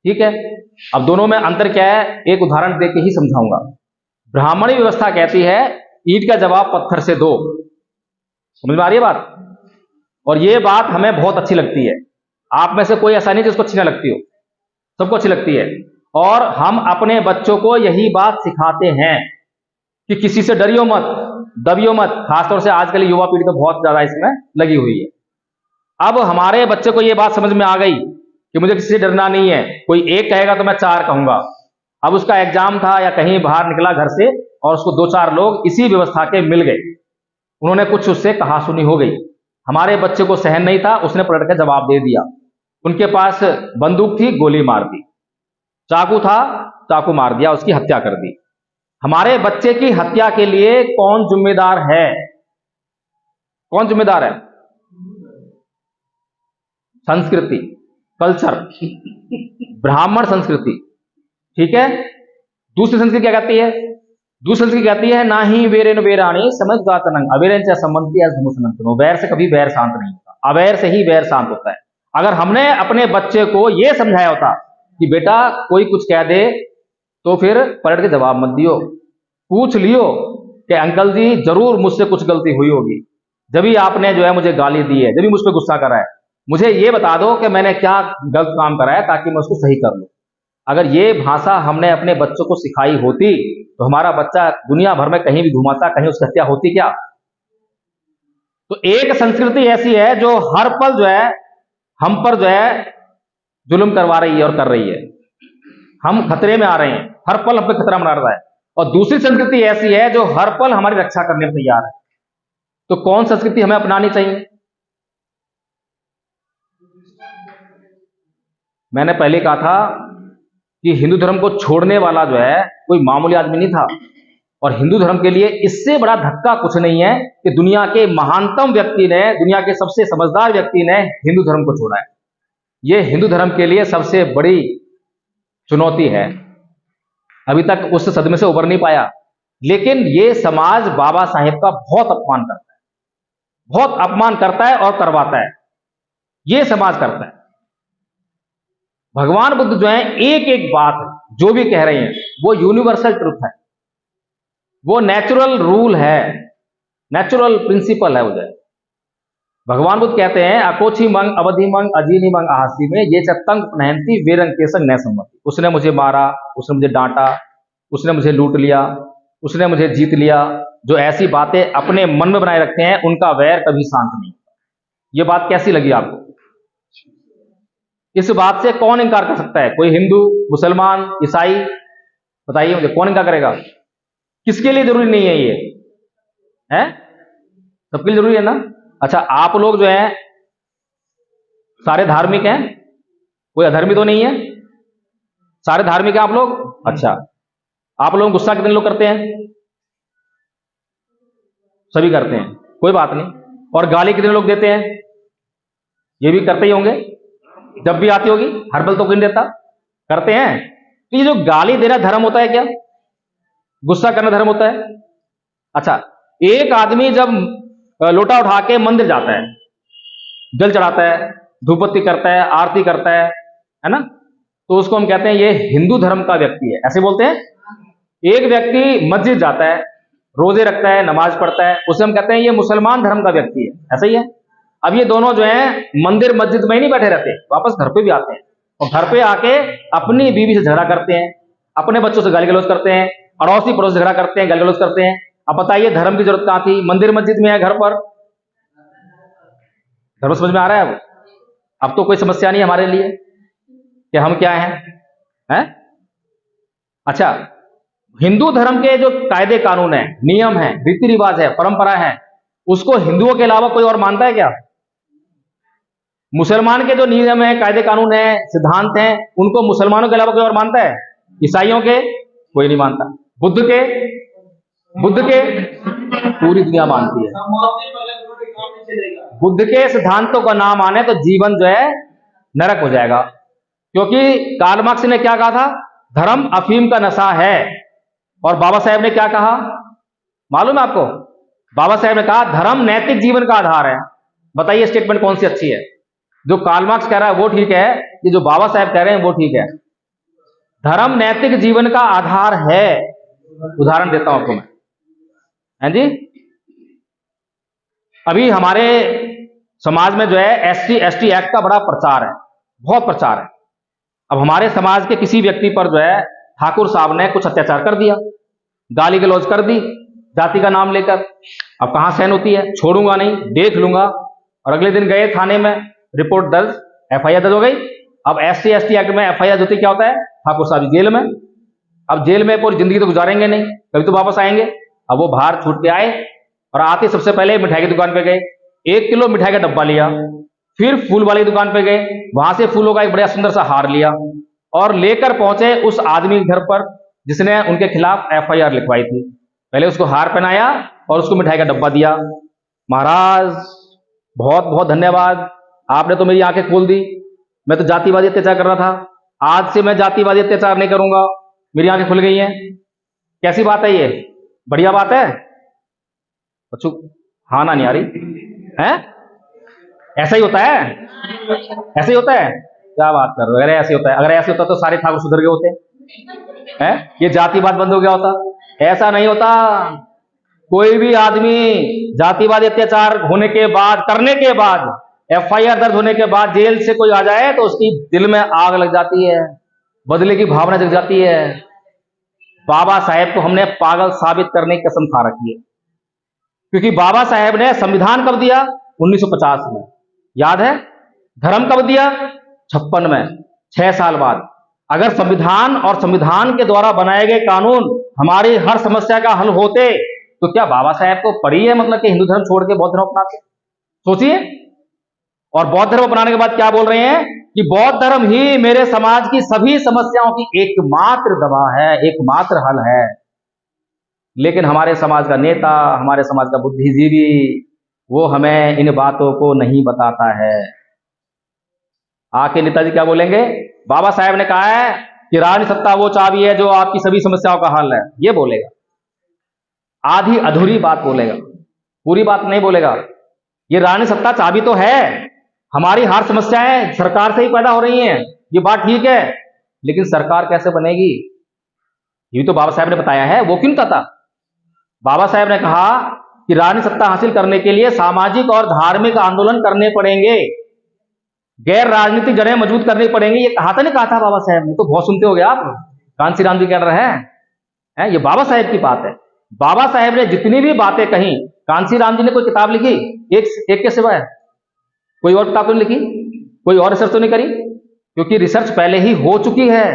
ठीक है। अब दोनों में अंतर क्या है, एक उदाहरण देके ही समझाऊंगा। ब्राह्मणी व्यवस्था कहती है ईंट का जवाब पत्थर से दो, समझ में आ रही है बात? और ये बात हमें बहुत अच्छी लगती है, आप में से कोई ऐसा नहीं जिसको अच्छी ना लगती हो, सबको अच्छी लगती है। और हम अपने बच्चों को यही बात सिखाते हैं कि किसी से डरियो मत, दबियो मत, खासतौर से आजकल युवा पीढ़ी तो बहुत ज्यादा इसमें लगी हुई है। अब हमारे बच्चे को यह बात समझ में आ गई कि मुझे किसी से डरना नहीं है, कोई एक कहेगा तो मैं 4 कहूंगा। अब उसका एग्जाम था या कहीं बाहर निकला घर से और उसको 2-4 लोग इसी व्यवस्था के मिल गए, उन्होंने कुछ उससे कहा सुनी हो गई, हमारे बच्चे को सहन नहीं था, उसने पलट कर जवाब दे दिया। उनके पास बंदूक थी, गोली मार दी, चाकू था, चाकू मार दिया, उसकी हत्या कर दी। हमारे बच्चे की हत्या के लिए कौन जिम्मेदार है? कौन जिम्मेदार है? संस्कृति, कल्चर, ब्राह्मण संस्कृति, ठीक है। दूसरी संस्कृति क्या कहती है? दूसरी संस्कृति कहती है ना ही वेरेन वेराणी समझ गातनंग अवेरन से संबंधी धनुषनंतनो, वैर से कभी वैर शांत नहीं होता, अवैर से ही वैर शांत होता है। अगर हमने अपने बच्चे को यह समझाया होता कि बेटा कोई कुछ कह दे तो फिर पलट के जवाब मत दियो, पूछ लियो कि अंकल जी जरूर मुझसे कुछ गलती हुई होगी, जब भी आपने जो है मुझे गाली दी है, जब भी मुझ पर गुस्सा करा है, मुझे ये बता दो कि मैंने क्या गलत काम करा है ताकि मैं उसको सही कर लूं। अगर ये भाषा हमने अपने बच्चों को सिखाई होती तो हमारा बच्चा दुनिया भर में कहीं भी घुमाता, कहीं उसकी हत्या होती क्या? तो एक संस्कृति ऐसी है जो हर पल जो है हम पर जो है जुल्म करवा रही है और कर रही है, हम खतरे में आ रहे हैं, हर पल हम पे खतरा मंडरा रहा है। और दूसरी संस्कृति ऐसी है जो हर पल हमारी रक्षा करने में तैयार है। तो कौन संस्कृति हमें अपनानी चाहिए? मैंने पहले कहा था कि हिंदू धर्म को छोड़ने वाला जो है कोई मामूली आदमी नहीं था, और हिंदू धर्म के लिए इससे बड़ा धक्का कुछ नहीं है कि दुनिया के महानतम व्यक्ति ने, दुनिया के सबसे समझदार व्यक्ति ने हिंदू धर्म को छोड़ा है। यह हिंदू धर्म के लिए सबसे बड़ी चुनौती है, अभी तक उस सदमे से उबर नहीं पाया। लेकिन यह समाज बाबा साहेब का बहुत अपमान करता है, बहुत अपमान करता है और करवाता है, यह समाज करता है। भगवान बुद्ध जो है एक एक बात जो भी कह रहे हैं वो यूनिवर्सल ट्रुथ है, वो नेचुरल रूल है, नेचुरल प्रिंसिपल है। वो भगवान बुद्ध कहते हैं अकोछी मंग अवधि मंग अजीनी मंग आहासी में ये चतंग पहनती वेरंग के संग न सम्मति। उसने मुझे मारा, उसने मुझे डांटा, उसने मुझे लूट लिया, उसने मुझे जीत लिया, जो ऐसी बातें अपने मन में बनाए रखते हैं उनका वैर कभी शांत नहीं होता। ये बात कैसी लगी आपको? इस बात से कौन इनकार कर सकता है? कोई हिंदू, मुसलमान, ईसाई, बताइए मुझे, कौन इनकार करेगा? किसके लिए जरूरी नहीं है ये? है? सबके लिए जरूरी है ना? अच्छा, आप लोग जो है सारे धार्मिक हैं, कोई अधर्मी तो नहीं है? सारे धार्मिक हैं आप लोग? अच्छा, आप लोग गुस्सा कितने लोग करते हैं? सभी करते हैं, कोई बात नहीं। और गाली कितने लोग देते हैं? ये भी करते ही होंगे, जब भी आती होगी, हर पल तो कोई नहीं देता, करते हैं। तो ये जो गाली देना धर्म होता है क्या? गुस्सा करना धर्म होता है? अच्छा, एक आदमी जब लोटा उठा के मंदिर जाता है, जल चढ़ाता है, धूपबत्ती करता है, आरती करता है ना, तो उसको हम कहते हैं ये हिंदू धर्म का व्यक्ति है, ऐसे बोलते हैं। एक व्यक्ति मस्जिद जाता है, रोजे रखता है, नमाज पढ़ता है, उसे हम कहते हैं ये मुसलमान धर्म का व्यक्ति है, ऐसा ही है। अब ये दोनों जो है मंदिर मस्जिद में ही नहीं बैठे रहते, वापस घर पे भी आते हैं, और घर पे आके अपनी बीवी से झगड़ा करते हैं, अपने बच्चों से गाली गलौज करते हैं, अड़ोसी पड़ोस झगड़ा करते हैं, गाली गलौज करते हैं। अब बताइए धर्म की जरूरत कहां थी? मंदिर मस्जिद में है, घर पर। धर्म समझ में आ रहा है? अब तो कोई समस्या नहीं हमारे लिए कि हम क्या हैं? अच्छा, हिंदू धर्म के जो कायदे कानून है, नियम है, रीति रिवाज है, परंपरा है, उसको हिंदुओं के अलावा कोई और मानता है क्या? मुसलमान के जो नियम है, कायदे कानून है, सिद्धांत हैं, उनको मुसलमानों के अलावा कोई और मानता है? ईसाइयों के कोई नहीं मानता, बुद्ध के पूरी दुनिया मानती है। बुद्ध के सिद्धांतों का नाम आने तो जीवन जो है नरक हो जाएगा, क्योंकि कार्ल मार्क्स ने क्या कहा था? धर्म अफीम का नशा है। और बाबा साहेब ने क्या कहा मालूम है आपको? बाबा साहेब ने कहा धर्म नैतिक जीवन का आधार है। बताइए स्टेटमेंट कौन सी अच्छी है? जो कार्ल मार्क्स कह रहा है वो ठीक है, ये जो बाबा साहेब कह रहे हैं वो ठीक है। धर्म नैतिक जीवन का आधार है। उदाहरण देता हूं आपको मैं, हैं जी? अभी हमारे समाज में जो है SC ST एक्ट का बड़ा प्रचार है, बहुत प्रचार है। अब हमारे समाज के किसी व्यक्ति पर जो है ठाकुर साहब ने कुछ अत्याचार कर दिया, गाली गलौज कर दी जाति का नाम लेकर। अब कहां सहन होती है? छोड़ूंगा नहीं, देख लूंगा। और अगले दिन गए थाने में, रिपोर्ट दर्ज, FIR दर्ज हो गई। अब SC ST एक्ट में FIR होती क्या होता है? ठाकुर साहब जेल में। अब जेल में पूरी जिंदगी तो गुजारेंगे नहीं, कभी तो वापस आएंगे। अब वो बाहर छूट के आए और आते सबसे पहले मिठाई की दुकान पे गए, 1 किलो मिठाई का डब्बा लिया, फिर फूल वाली दुकान पे गए, वहां से फूलों का एक बड़ा सुंदर सा हार लिया और लेकर पहुंचे उस आदमी के घर पर जिसने उनके खिलाफ FIR लिखवाई थी। पहले उसको हार पहनाया और उसको मिठाई का डब्बा दिया। महाराज बहुत बहुत धन्यवाद, आपने तो मेरी आंखें खोल दी, मैं तो जातिवादी अत्याचार कर रहा था, आज से मैं जातिवादी अत्याचार नहीं करूंगा, मेरी आंखें खुल गई हैं। कैसी बात है ये? बढ़िया बात है? बच्चों हाँ ना नहीं आ रही है? ऐसा ही होता है? ऐसा ही होता है? क्या बात कर रहे हो? अगर ऐसे होता है, अगर ऐसे होता तो सारे ठाकुर सुधर गए होते हैं, ये जातिवाद बंद हो गया होता। ऐसा नहीं होता। कोई भी आदमी जातिवादी अत्याचार होने के बाद, करने के बाद, FIR दर्ज होने के बाद जेल से कोई आ जाए तो उसकी दिल में आग लग जाती है, बदले की भावना जग जाती है। बाबा साहेब को हमने पागल साबित करने की कसम खा रखी है, क्योंकि बाबा साहेब ने संविधान कब दिया? 1950 में, याद है? धर्म कब दिया? 56 में, 6 साल बाद। अगर संविधान और संविधान के द्वारा बनाए गए कानून हमारी हर समस्या का हल होते तो क्या बाबा साहेब को पड़ी है मतलब कि हिंदू धर्म छोड़ के बौद्ध धर्म अपनाते? सोचिए। और बौद्ध धर्म अपनाने के बाद क्या बोल रहे हैं कि बौद्ध धर्म ही मेरे समाज की सभी समस्याओं की एकमात्र दवा है, एकमात्र हल है। लेकिन हमारे समाज का नेता, हमारे समाज का बुद्धिजीवी, वो हमें इन बातों को नहीं बताता है। आके नेताजी क्या बोलेंगे? बाबा साहेब ने कहा है कि राज सत्ता वो चाबी है जो आपकी सभी समस्याओं का हल है, ये बोलेगा। आधी अधूरी बात बोलेगा, पूरी बात नहीं बोलेगा। ये रानी सत्ता चाबी तो है, हमारी हर समस्याएं सरकार से ही पैदा हो रही हैं, ये बात ठीक है, लेकिन सरकार कैसे बनेगी ये तो बाबा साहेब ने बताया है। वो क्यों कहता? बाबा साहेब ने कहा कि रानी सत्ता हासिल करने के लिए सामाजिक और धार्मिक आंदोलन करने पड़ेंगे, गैर राजनीतिक जड़ें मजबूत करनी पड़ेंगी। ये कहा था नहीं कहा था बाबा साहेब ने? तो बहुत सुनते हो गए आप, कांसी राम जी कह रहे हैं, ये बाबा साहेब की बात है। बाबा साहेब ने जितनी भी बातें कही, कांसी राम जी ने कोई किताब लिखी एक के सिवाय? कोई और किताब तो नहीं लिखी? कोई और रिसर्च तो नहीं करी? क्योंकि रिसर्च पहले ही हो चुकी है,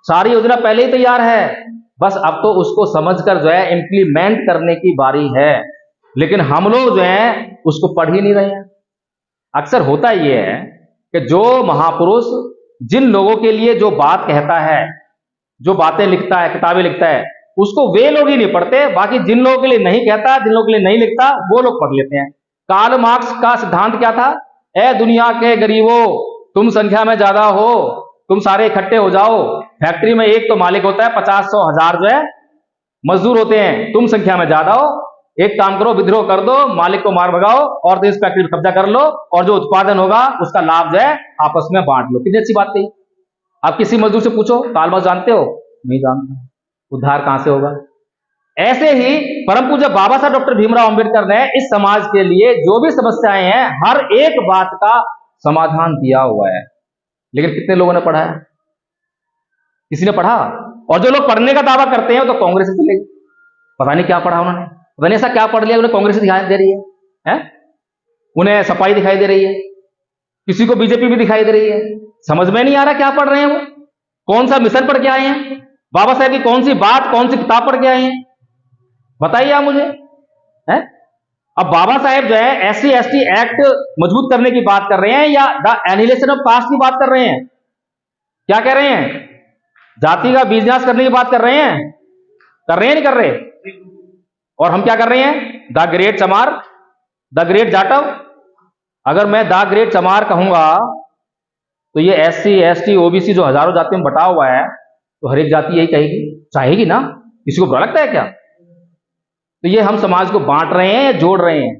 सारी योजना पहले ही तैयार है, बस अब तो उसको समझकर जो है इंप्लीमेंट करने की बारी है। लेकिन हम लोग जो हैं उसको पढ़ ही नहीं रहे हैं। अक्सर होता ये है कि जो महापुरुष जिन लोगों के लिए जो बात कहता है, जो बातें लिखता है, किताबें लिखता है, उसको वे लोग ही नहीं पढ़ते, बाकी जिन लोगों के लिए नहीं कहता, जिन लोगों के लिए नहीं लिखता, वो लोग पढ़ लेते हैं। कार्ल मार्क्स का सिद्धांत क्या था? ए दुनिया के गरीबों, तुम संख्या में ज्यादा हो, तुम सारे इकट्ठे हो जाओ, फैक्ट्री में एक तो मालिक होता है, 50, 100, 1000 जो है मजदूर होते हैं, तुम संख्या में ज्यादा हो, एक काम करो, विद्रोह कर दो, मालिक को मार भगाओ और तो इस फैक्ट्री पर कब्जा कर लो और जो उत्पादन होगा उसका लाभ जो है आपस में बांट लो। कितनी अच्छी बात कही। आप किसी मजदूर से पूछो, कार्ल मार्क्स जानते हो? नहीं जानते। उद्धार कहां से होगा? ऐसे ही परम पूज्य बाबा साहब डॉक्टर भीमराव अंबेडकर ने इस समाज के लिए जो भी समस्याएं हैं हर एक बात का समाधान दिया हुआ है, लेकिन कितने लोगों ने पढ़ा है? किसी ने पढ़ा? और जो लोग पढ़ने का दावा करते हैं वो तो कांग्रेस से चले, पता नहीं क्या पढ़ा उन्होंने, पता नहीं ऐसा क्या पढ़ लिया उन्हें कांग्रेस दिखाई दे रही है? उन्हें सपाई दिखाई दे रही है, किसी को बीजेपी भी दिखाई दे रही है। समझ में नहीं आ रहा क्या पढ़ रहे हैं वो, कौन सा मिशन पढ़ के आए हैं, बाबा साहेब की कौन सी बात, कौन सी किताब पढ़ के आए हैं, बताइए आप मुझे। है अब बाबा साहेब जो है SC ST एक्ट मजबूत करने की बात कर रहे हैं या द एनिहिलेशन ऑफ कास्ट की बात कर रहे हैं? क्या कह रहे हैं? जाति का बीजनाश करने की बात कर रहे हैं? कर रहे हैं नहीं कर रहे? और हम क्या कर रहे हैं? द ग्रेट चमार, द ग्रेट जाटव। अगर मैं द ग्रेट चमार कहूंगा तो ये SC ST OBC जो हजारों जातियों में बटा हुआ है तो हर एक जाति यही कहेगी, चाहेगी ना? किसी को बुरा लगता है क्या? तो ये हम समाज को बांट रहे हैं या जोड़ रहे हैं?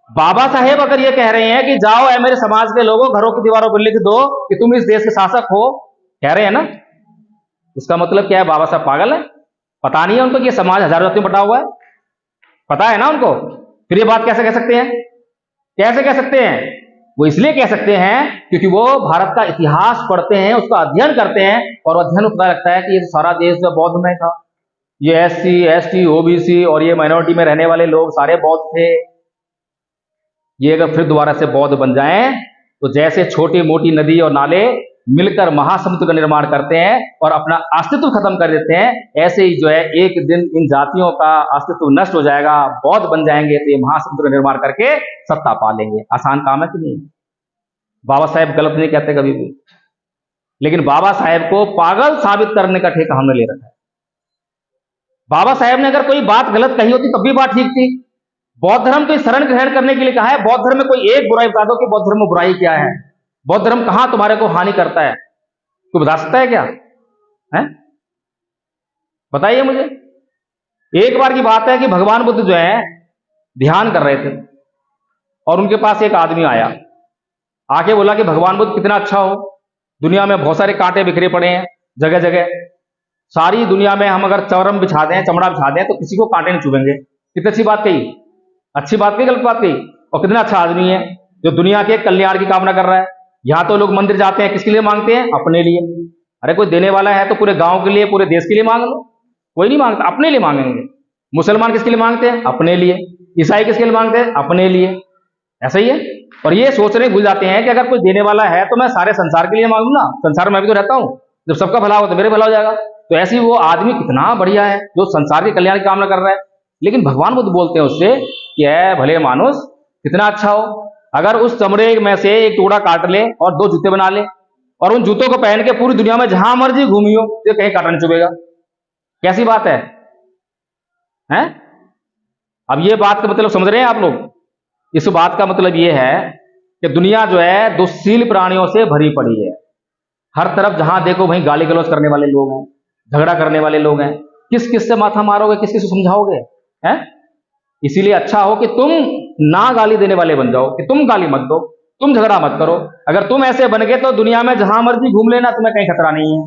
बाबा साहेब अगर ये कह रहे हैं कि जाओ ऐ मेरे समाज के लोगों, घरों की दीवारों पर लिख दो कि तुम इस देश के शासक हो, कह रहे हैं ना, इसका मतलब क्या है? बाबा साहब पागल है? पता नहीं है उनको कि ये समाज हजारों जातियों में बटा हुआ है? पता है ना उनको? फिर ये बात कैसे कह सकते हैं? कैसे कह सकते हैं? वो इसलिए कह सकते हैं क्योंकि वो भारत का इतिहास पढ़ते हैं, उसका अध्ययन करते हैं और अध्ययन में पता लगता है कि ये सारा देश जो बौद्ध में था, ये SC ST OBC और ये माइनॉरिटी में रहने वाले लोग सारे बौद्ध थे। ये अगर फिर दोबारा से बौद्ध बन जाएं तो जैसे छोटी मोटी नदी और नाले मिलकर महासमुद्र का निर्माण करते हैं और अपना अस्तित्व खत्म कर देते हैं, ऐसे ही जो है एक दिन इन जातियों का अस्तित्व नष्ट हो जाएगा, बौद्ध बन जाएंगे तो ये महासमुद्र का निर्माण करके सत्ता पा लेंगे। आसान काम है कि नहीं? बाबा साहेब गलत नहीं कहते कभी भी, लेकिन बाबा साहेब को पागल साबित करने का ठेका हमने ले रखा है। बाबा साहेब ने अगर कोई बात गलत कही होती तब भी बात ठीक थी। बौद्ध धर्म को शरण ग्रहण करने के लिए कहा है, बौद्ध धर्म में कोई एक बुराई बता दो कि बौद्ध धर्म में बुराई क्या है, बौद्ध धर्म कहां तुम्हारे को हानि करता है, कोई बता सकता है क्या? है बताइए मुझे। एक बार की बात है कि भगवान बुद्ध जो है ध्यान कर रहे थे और उनके पास एक आदमी आया, आके बोला कि भगवान बुद्ध कितना अच्छा हो, दुनिया में बहुत सारे कांटे बिखरे पड़े हैं जगह जगह, सारी दुनिया में हम अगर चरम बिछा दें, चमड़ा बिछा दें तो किसी को कांटे नहीं चुभेंगे। कितनी अच्छी बात कही, अच्छी बात कही, गलत बात कही? और कितना अच्छा आदमी है जो दुनिया के कल्याण की कामना कर रहा है। यहां तो लोग मंदिर जाते हैं, किसके लिए मांगते हैं? अपने लिए। अरे कोई देने वाला है तो पूरे गांव के लिए, पूरे देश के लिए मांग लो। कोई नहीं मांगता, अपने लिए मांगेंगे। मुसलमान किसके लिए मांगते हैं? अपने लिए। ईसाई किसके लिए मांगते हैं? अपने लिए। ऐसा ही है। और ये सोचने भूल जाते हैं कि अगर कोई देने वाला है तो मैं सारे संसार के लिए मांगू ना, संसार में मैं भी तो रहता हूं, जब सबका भला हो तो मेरे भला हो जाएगा। तो ऐसे ही वो आदमी कितना बढ़िया है जो संसार के कल्याण की कामना कर रहा है, लेकिन भगवान बुद्ध बोलते हैं उससे कि ऐ भले मानुस, कितना अच्छा हो अगर उस चमड़े में से एक टुकड़ा काट ले और 2 जूते बना ले और उन जूतों को पहन के पूरी दुनिया में जहां मर्जी घूमियो तो कहीं कांटा नहीं चुभेगा। कैसी बात है? हैं? अब ये बात का मतलब समझ रहे हैं आप लोग? इस बात का मतलब ये है कि दुनिया जो है दुश्शील प्राणियों से भरी पड़ी है। हर तरफ जहां देखो वहीं गाली गलौज करने वाले लोग हैं, झगड़ा करने वाले लोग हैं। किस किस से माथा मारोगे, किस किस से समझाओगे? हैं? इसीलिए अच्छा हो कि तुम ना गाली देने वाले बन जाओ, कि तुम गाली मत दो, तुम झगड़ा मत करो। अगर तुम ऐसे बन गए तो दुनिया में जहां मर्जी घूम लेना, तुम्हें कहीं खतरा नहीं है।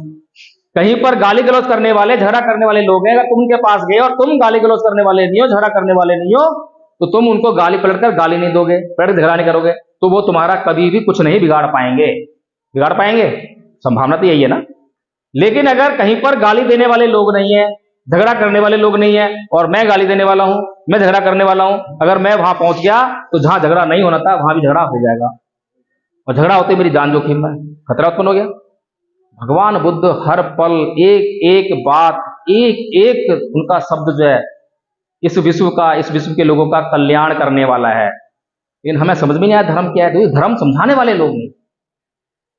कहीं पर गाली गलौज करने वाले, झगड़ा करने वाले लोग हैं, अगर तुम उनके पास गए और तुम गाली गलौज करने वाले नहीं हो, झगड़ा करने वाले नहीं हो, तो तुम उनको गाली पलटकर गाली नहीं दोगे, पलट झगड़ा नहीं करोगे, तो वो तुम्हारा कभी भी कुछ नहीं बिगाड़ पाएंगे। बिगाड़ पाएंगे? संभावना तो यही है ना। लेकिन अगर कहीं पर गाली देने वाले लोग नहीं है, झगड़ा करने वाले लोग नहीं है और मैं गाली देने वाला हूं, मैं झगड़ा करने वाला हूं, अगर मैं वहां पहुंच गया तो जहां झगड़ा नहीं होना था वहां भी झगड़ा हो जाएगा और झगड़ा होते मेरी जान जोखिम में, खतरा उत्पन्न हो गया। भगवान बुद्ध हर पल एक एक बात, एक एक उनका शब्द जो है इस विश्व के लोगों का कल्याण करने वाला है। लेकिन हमें समझ में नहीं आया धर्म क्या है। तो ये धर्म समझाने वाले लोग नहीं,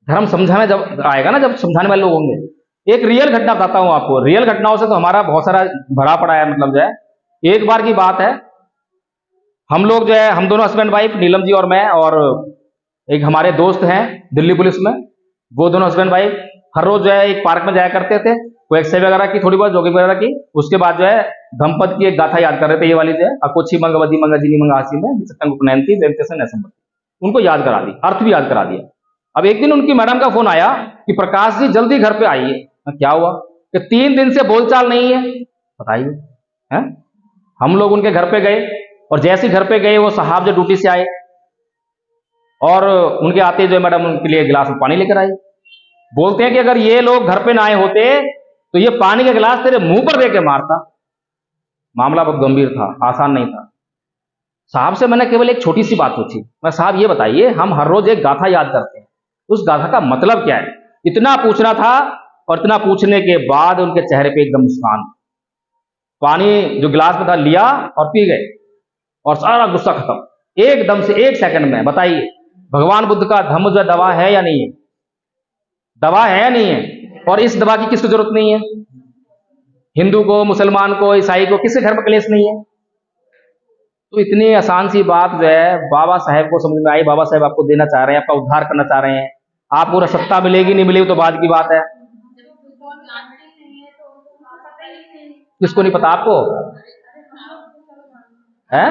धर्म समझाने जब आएगा ना, जब समझाने वाले लोग होंगे। एक रियल घटना बताता हूं आपको। रियल घटनाओं से तो हमारा बहुत सारा भरा पड़ा है। मतलब जो है, एक बार की बात है, हम लोग जो है, हम दोनों हस्बैंड वाइफ, नीलम जी और मैं, और एक हमारे दोस्त हैं दिल्ली पुलिस में, वो दोनों हस्बैंड वाइफ हर रोज जो है एक पार्क में जाया करते थे। वो एक्सरसाइज वगैरह की, थोड़ी बहुत जॉगिंग वगैरह की। उसके बाद जो है धम्पति की एक गाथा याद कर रहे थे, ये वाली जो है, अकोची मंगवदी मंगजिनी मंगासी में उपनयंती वेंकटेशन नैसंपति, उनको याद करा दी, अर्थ भी याद करा दिया। अब एक दिन उनकी मैडम का फोन आया कि प्रकाश जी जल्दी घर पे आइए। क्या हुआ? कि 3 दिन से बोलचाल नहीं है। बताइए, हैं? हम लोग उनके घर पे गए, और जैसे ही घर पे गए, वो साहब जो ड्यूटी से आए, और उनके आते जो है मैडम उनके लिए गिलास में पानी लेकर आई। बोलते हैं कि अगर ये लोग घर पे ना आए होते तो ये पानी का गिलास तेरे मुंह पर दे के मारता। मामला बहुत गंभीर था, आसान नहीं था। साहब से मैंने केवल एक छोटी सी बात पूछी, मैं साहब ये बताइए, हम हर रोज एक गाथा याद करते हैं, उस गाथा का मतलब क्या है? इतना पूछना था, और इतना पूछने के बाद उनके चेहरे पे एकदम मुस्कान। पानी जो गिलास में था लिया और पी गए, और सारा गुस्सा खत्म एकदम से, 1 सेकंड में। बताइए, भगवान बुद्ध का धम्म जो दवा है या नहीं है? दवा है या नहीं है? और इस दवा की किसको जरूरत नहीं है? हिंदू को, मुसलमान को, ईसाई को, किसके घर में क्लेश नहीं है? तो इतनी आसान सी बात जो है बाबा साहेब को समझ में आई। बाबा साहेब आपको देना चाह रहे हैं, आपका उद्धार करना चाह रहे हैं। आप पूरा सत्ता मिलेगी नहीं मिलेगी तो बाद की बात है। किसको नहीं पता आपको है?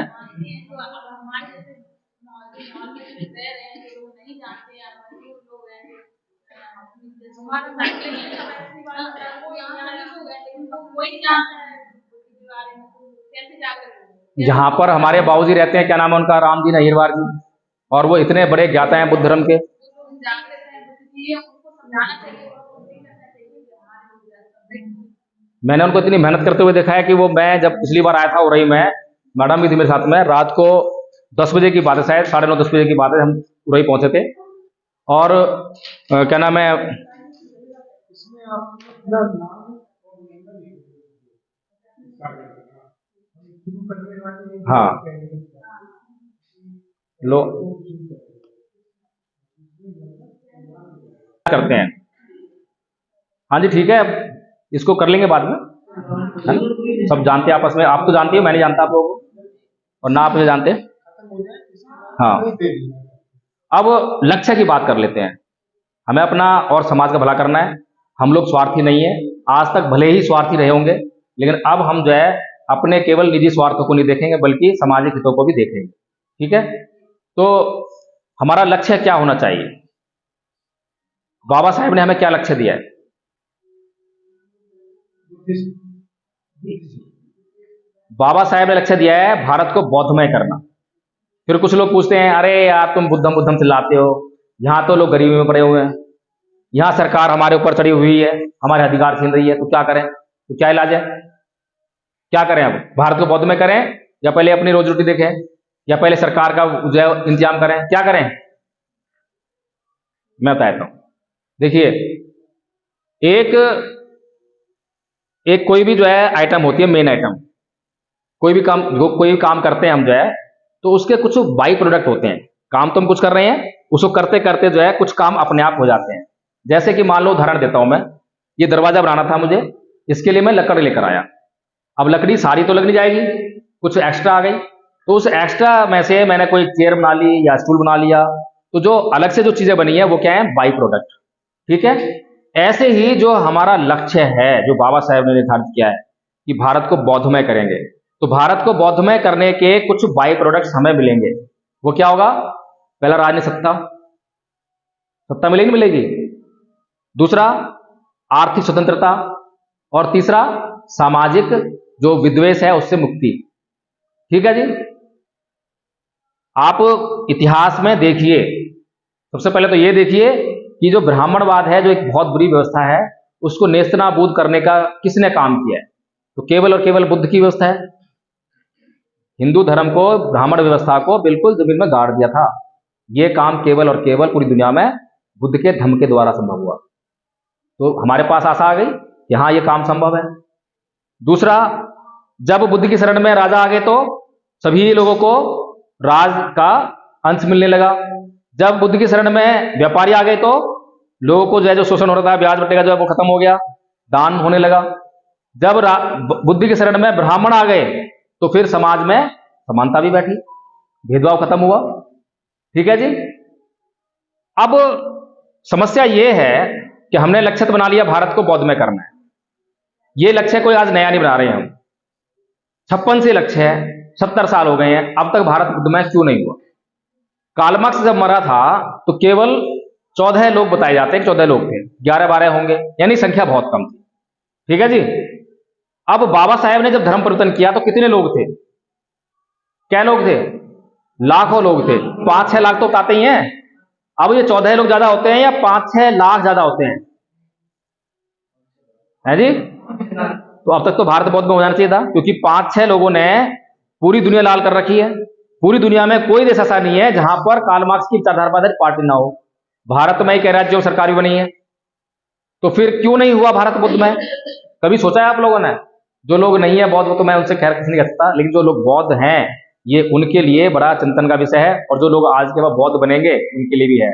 जहां पर हमारे बाबूजी रहते हैं, क्या नाम है उनका, राम जी नहिरवार जी, और वो इतने बड़े ज्ञाता हैं बुद्ध धर्म के। मैंने उनको इतनी मेहनत करते हुए देखा है कि वो, मैं जब पिछली बार आया था उरई में, मैडम भी थी मेरे साथ में, रात को 10 बजे की बात है, शायद 9:30 10 बजे की बात है, हम उरई पहुंचे थे। और क्या नाम है, हाँ लो करते हैं। हाँ जी ठीक है, अब इसको कर लेंगे बाद में, है ना? सब जानते हैं आपस में, आप तो जानती हो, मैं नहीं जानता आप लोगों को, और ना आप मुझे जानते। हाँ, अब लक्ष्य की बात कर लेते हैं। हमें अपना और समाज का भला करना है। हम लोग स्वार्थी नहीं है, आज तक भले ही स्वार्थी रहे होंगे, लेकिन अब हम जो है अपने केवल निजी स्वार्थों को नहीं देखेंगे, बल्कि सामाजिक हितों को भी देखेंगे। ठीक है? तो हमारा लक्ष्य क्या होना चाहिए? बाबा साहेब ने हमें क्या लक्ष्य दिया है? बाबा साहेब ने लक्ष्य दिया है भारत को बौद्धमय करना। फिर कुछ लोग पूछते हैं, अरे यार तुम बुद्धम बुद्धम चिल्लाते हो, यहां तो लोग गरीबी में पड़े हुए हैं, यहां सरकार हमारे ऊपर चढ़ी हुई है, हमारे अधिकार छीन रही है, तो क्या करें? तो क्या इलाज है? क्या करें? अब भारत को बौद्धमय करें, या पहले अपनी रोजी रोटी देखें, या पहले सरकार का जो है इंतजाम करें? क्या करें? मैं बताता हूं। देखिए, एक एक कोई भी जो है आइटम होती है, मेन आइटम, कोई भी काम करते हैं हम जो है, तो उसके कुछ बाई प्रोडक्ट होते हैं। काम तो हम कुछ कर रहे हैं, उसको करते करते जो है कुछ काम अपने आप हो जाते हैं। जैसे कि मान लो, उदाहरण देता हूं मैं, ये दरवाजा बनाना था मुझे, इसके लिए मैं लकड़ी लेकर आया। अब लकड़ी सारी तो लग नहीं जाएगी, कुछ एक्स्ट्रा आ गई, तो उस एक्स्ट्रा में से मैंने कोई चेयर बना ली या स्टूल बना लिया। तो जो अलग से जो चीजें बनी है वो क्या है? By product. ठीक है? ऐसे ही जो हमारा लक्ष्य है, जो बाबा साहेब ने निर्धारित किया है कि भारत को बौद्धमय करेंगे, तो भारत को बौद्धमय करने के कुछ बाई प्रोडक्ट्स हमें मिलेंगे। वो क्या होगा? पहला, राजनीतिक सत्ता, सत्ता मिलेगी मिलेगी। दूसरा, आर्थिक स्वतंत्रता, और तीसरा, सामाजिक जो विद्वेष है उससे मुक्ति। ठीक है जी? आप इतिहास में देखिए, सबसे पहले तो ये देखिए कि जो ब्राह्मणवाद है, जो एक बहुत बुरी व्यवस्था है, उसको नेस्तनाबूद करने का किसने काम किया है? तो केवल और केवल बुद्ध की व्यवस्था है। हिंदू धर्म को, ब्राह्मण व्यवस्था को बिल्कुल जमीन में गाड़ दिया था। यह काम केवल और केवल पूरी दुनिया में बुद्ध के धम्म के द्वारा संभव हुआ। तो हमारे पास आशा आ गई कि हाँ, ये काम संभव है। दूसरा, जब बुद्ध की शरण में राजा आ गए तो सभी लोगों को राज का अंश मिलने लगा। जब बुद्ध की शरण में व्यापारी आ गए तो लोगों को जो है जो शोषण हो रहा था, ब्याज बटेगा जो है वो खत्म हो गया, दान होने लगा। जब बुद्ध की शरण में ब्राह्मण आ गए तो फिर समाज में समानता भी बैठी, भेदभाव खत्म हुआ। ठीक है जी। अब समस्या ये है कि हमने लक्ष्य बना लिया भारत को बौद्ध में करना है। ये लक्ष्य कोई आज नया नहीं बना रहे हैं हम, 56 से लक्ष्य है, 70 साल हो गए हैं, अब तक भारत बुद्धमय क्यों नहीं हुआ? कार्ल मार्क्स जब मरा था तो केवल 14 लोग बताए जाते हैं, 14 लोग थे, 11-12 होंगे, यानी संख्या बहुत कम थी। ठीक है जी। अब बाबा साहेब ने जब धर्म परिवर्तन किया तो कितने लोग थे? क्या लोग थे? लाखों लोग थे। 5-6 लाख तो आते ही हैं। अब ये 14 लोग ज्यादा होते हैं या 5-6 लाख ज्यादा होते हैं? है जी। तो अब तक तो भारत बौद्ध में हो जाना चाहिए था, क्योंकि 5-6 लोगों ने पूरी दुनिया लाल कर रखी है। पूरी दुनिया में कोई देश ऐसा नहीं है जहां पर कार्ल मार्क्स की विचारधारा पर आधारित पार्टी ना हो। भारत में ही कई राज्यों सरकार भी बनी है, तो फिर क्यों नहीं हुआ भारत बुद्ध में? कभी सोचा है आप लोगों ने? जो लोग नहीं है बौद्ध, वो तो मैं उनसे खैर कुछ नहीं कह सकता, लेकिन जो लोग बौद्ध हैं ये उनके लिए बड़ा चिंतन का विषय है, और जो लोग आज के बाद बौद्ध बनेंगे उनके लिए भी है।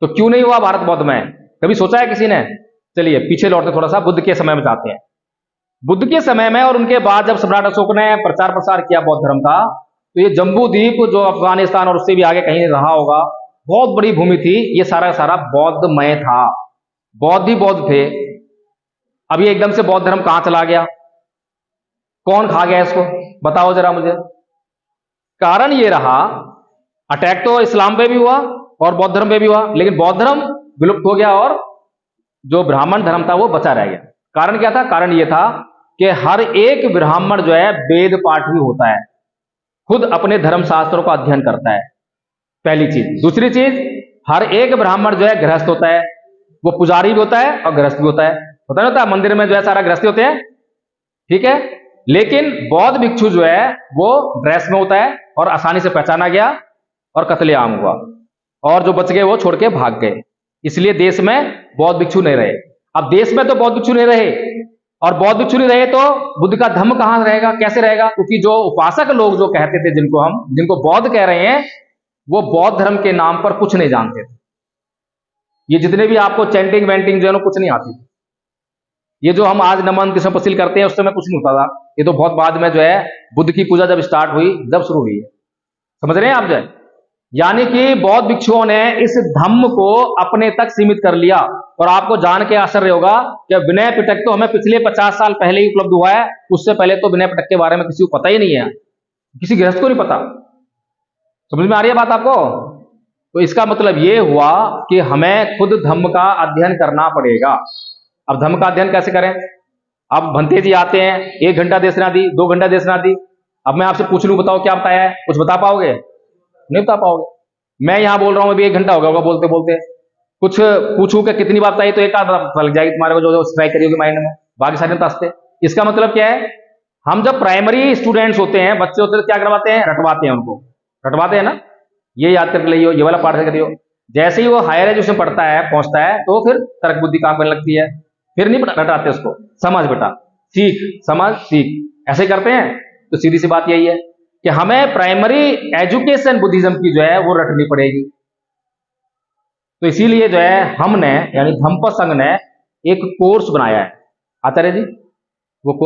तो क्यों नहीं हुआ भारत बौद्ध में? कभी सोचा है किसी ने? चलिए पीछे लौटते थोड़ा सा, बुद्ध के समय में जाते हैं। बुद्ध के समय में और उनके बाद जब सम्राट अशोक ने प्रचार प्रसार किया बौद्ध धर्म का, तो ये जम्बू द्वीप जो अफगानिस्तान और उससे भी आगे कहीं रहा होगा, बहुत बड़ी भूमि थी, ये सारा सारा बौद्धमय था, बौद्ध ही बौद्ध थे। अब ये एकदम से बौद्ध धर्म कहां चला गया? कौन खा गया इसको? बताओ जरा मुझे। कारण ये रहा, अटैक तो इस्लाम पे भी हुआ और बौद्ध धर्म पे भी हुआ, लेकिन बौद्ध धर्म विलुप्त हो गया और जो ब्राह्मण धर्म था वो बचा रह गया। कारण क्या था? कारण ये था कि हर एक ब्राह्मण जो है वेद पाठी होता है, खुद अपने धर्म शास्त्रों का अध्ययन करता है, पहली चीज। दूसरी चीज, हर एक ब्राह्मण जो है गृहस्थ होता है, वो पुजारी भी होता है और गृहस्थ भी होता है। होता है मंदिर में जो है सारा गृहस्थी होते हैं, ठीक है। लेकिन बौद्ध भिक्षु जो है वो ड्रेस में होता है और आसानी से पहचाना गया और कत्लेआम हुआ, और जो बच गए वो छोड़ के भाग गए, इसलिए देश में बौद्ध भिक्षु नहीं रहे। अब देश में तो बौद्ध भिक्षु नहीं रहे, और बौद्ध भिक्षु नहीं रहे तो बुद्ध का धम्म कहां रहेगा, कैसे रहेगा? क्योंकि जो उपासक लोग जो कहते थे, जिनको बौद्ध कह रहे हैं, वो बौद्ध धर्म के नाम पर कुछ नहीं जानते थे। ये जितने भी आपको चैंटिंग वेंटिंग जो है कुछ नहीं आती थी। ये जो हम आज नमन तिसम करते हैं उस समय कुछ नहीं होता था, ये तो बहुत बाद में जो है बुद्ध की पूजा जब स्टार्ट हुई जब शुरू हुई है। समझ रहे हैं आप? जो है यानी कि बौद्ध भिक्षुओं ने इस धम्म को अपने तक सीमित कर लिया। और आपको जान के आश्चर्य होगा कि विनय पिटक तो हमें पिछले 50 साल पहले ही उपलब्ध हुआ है, उससे पहले तो विनय पिटक के बारे में किसी को पता ही नहीं है, किसी गृहस्थ को नहीं पता। समझ में आ रही है बात आपको? तो इसका मतलब यह हुआ कि हमें खुद धम्म का अध्ययन करना पड़ेगा। अब धम्म का अध्ययन कैसे करें? अब भंते जी आते हैं, 1 घंटा देशना दी, 2 घंटा देशना दी, अब मैं आपसे पूछ लूं बताओ क्या बताया है, कुछ बता पाओगे? नहीं बता पाओगे। मैं यहां बोल रहा हूं अभी 1 घंटा हो गया होगा बोलते बोलते, कुछ पूछूं कि कितनी बात बताई तो एक आध पता लग जाएगी तुम्हारे को, जो स्ट्राइक करी होगी माइंड में, बाकी सारे तास्ते। इसका मतलब क्या है? हम जब प्राइमरी स्टूडेंट्स होते हैं, बच्चे होते हैं, क्या करवाते हैं? रटवाते हैं, उनको रटवाते हैं ना, ये याद करके लियो, ये वाला पाठ करियो। जैसे ही वो हायर एजुकेशन पढ़ता है, पहुंचता है, तो फिर तर्क बुद्धि काम करने लगती है, फिर नहीं रटाते उसको, समझ बेटा सीख, समझ सीख, ऐसे करते हैं। तो सीधी सी बात यही है कि हमें प्राइमरी एजुकेशन बुद्धिज्म की जो है वो रटनी पड़ेगी। तो इसीलिए जो है हमने, यानी धम्म संघ ने एक कोर्स बनाया है, आचार्य जी, वो कोर्स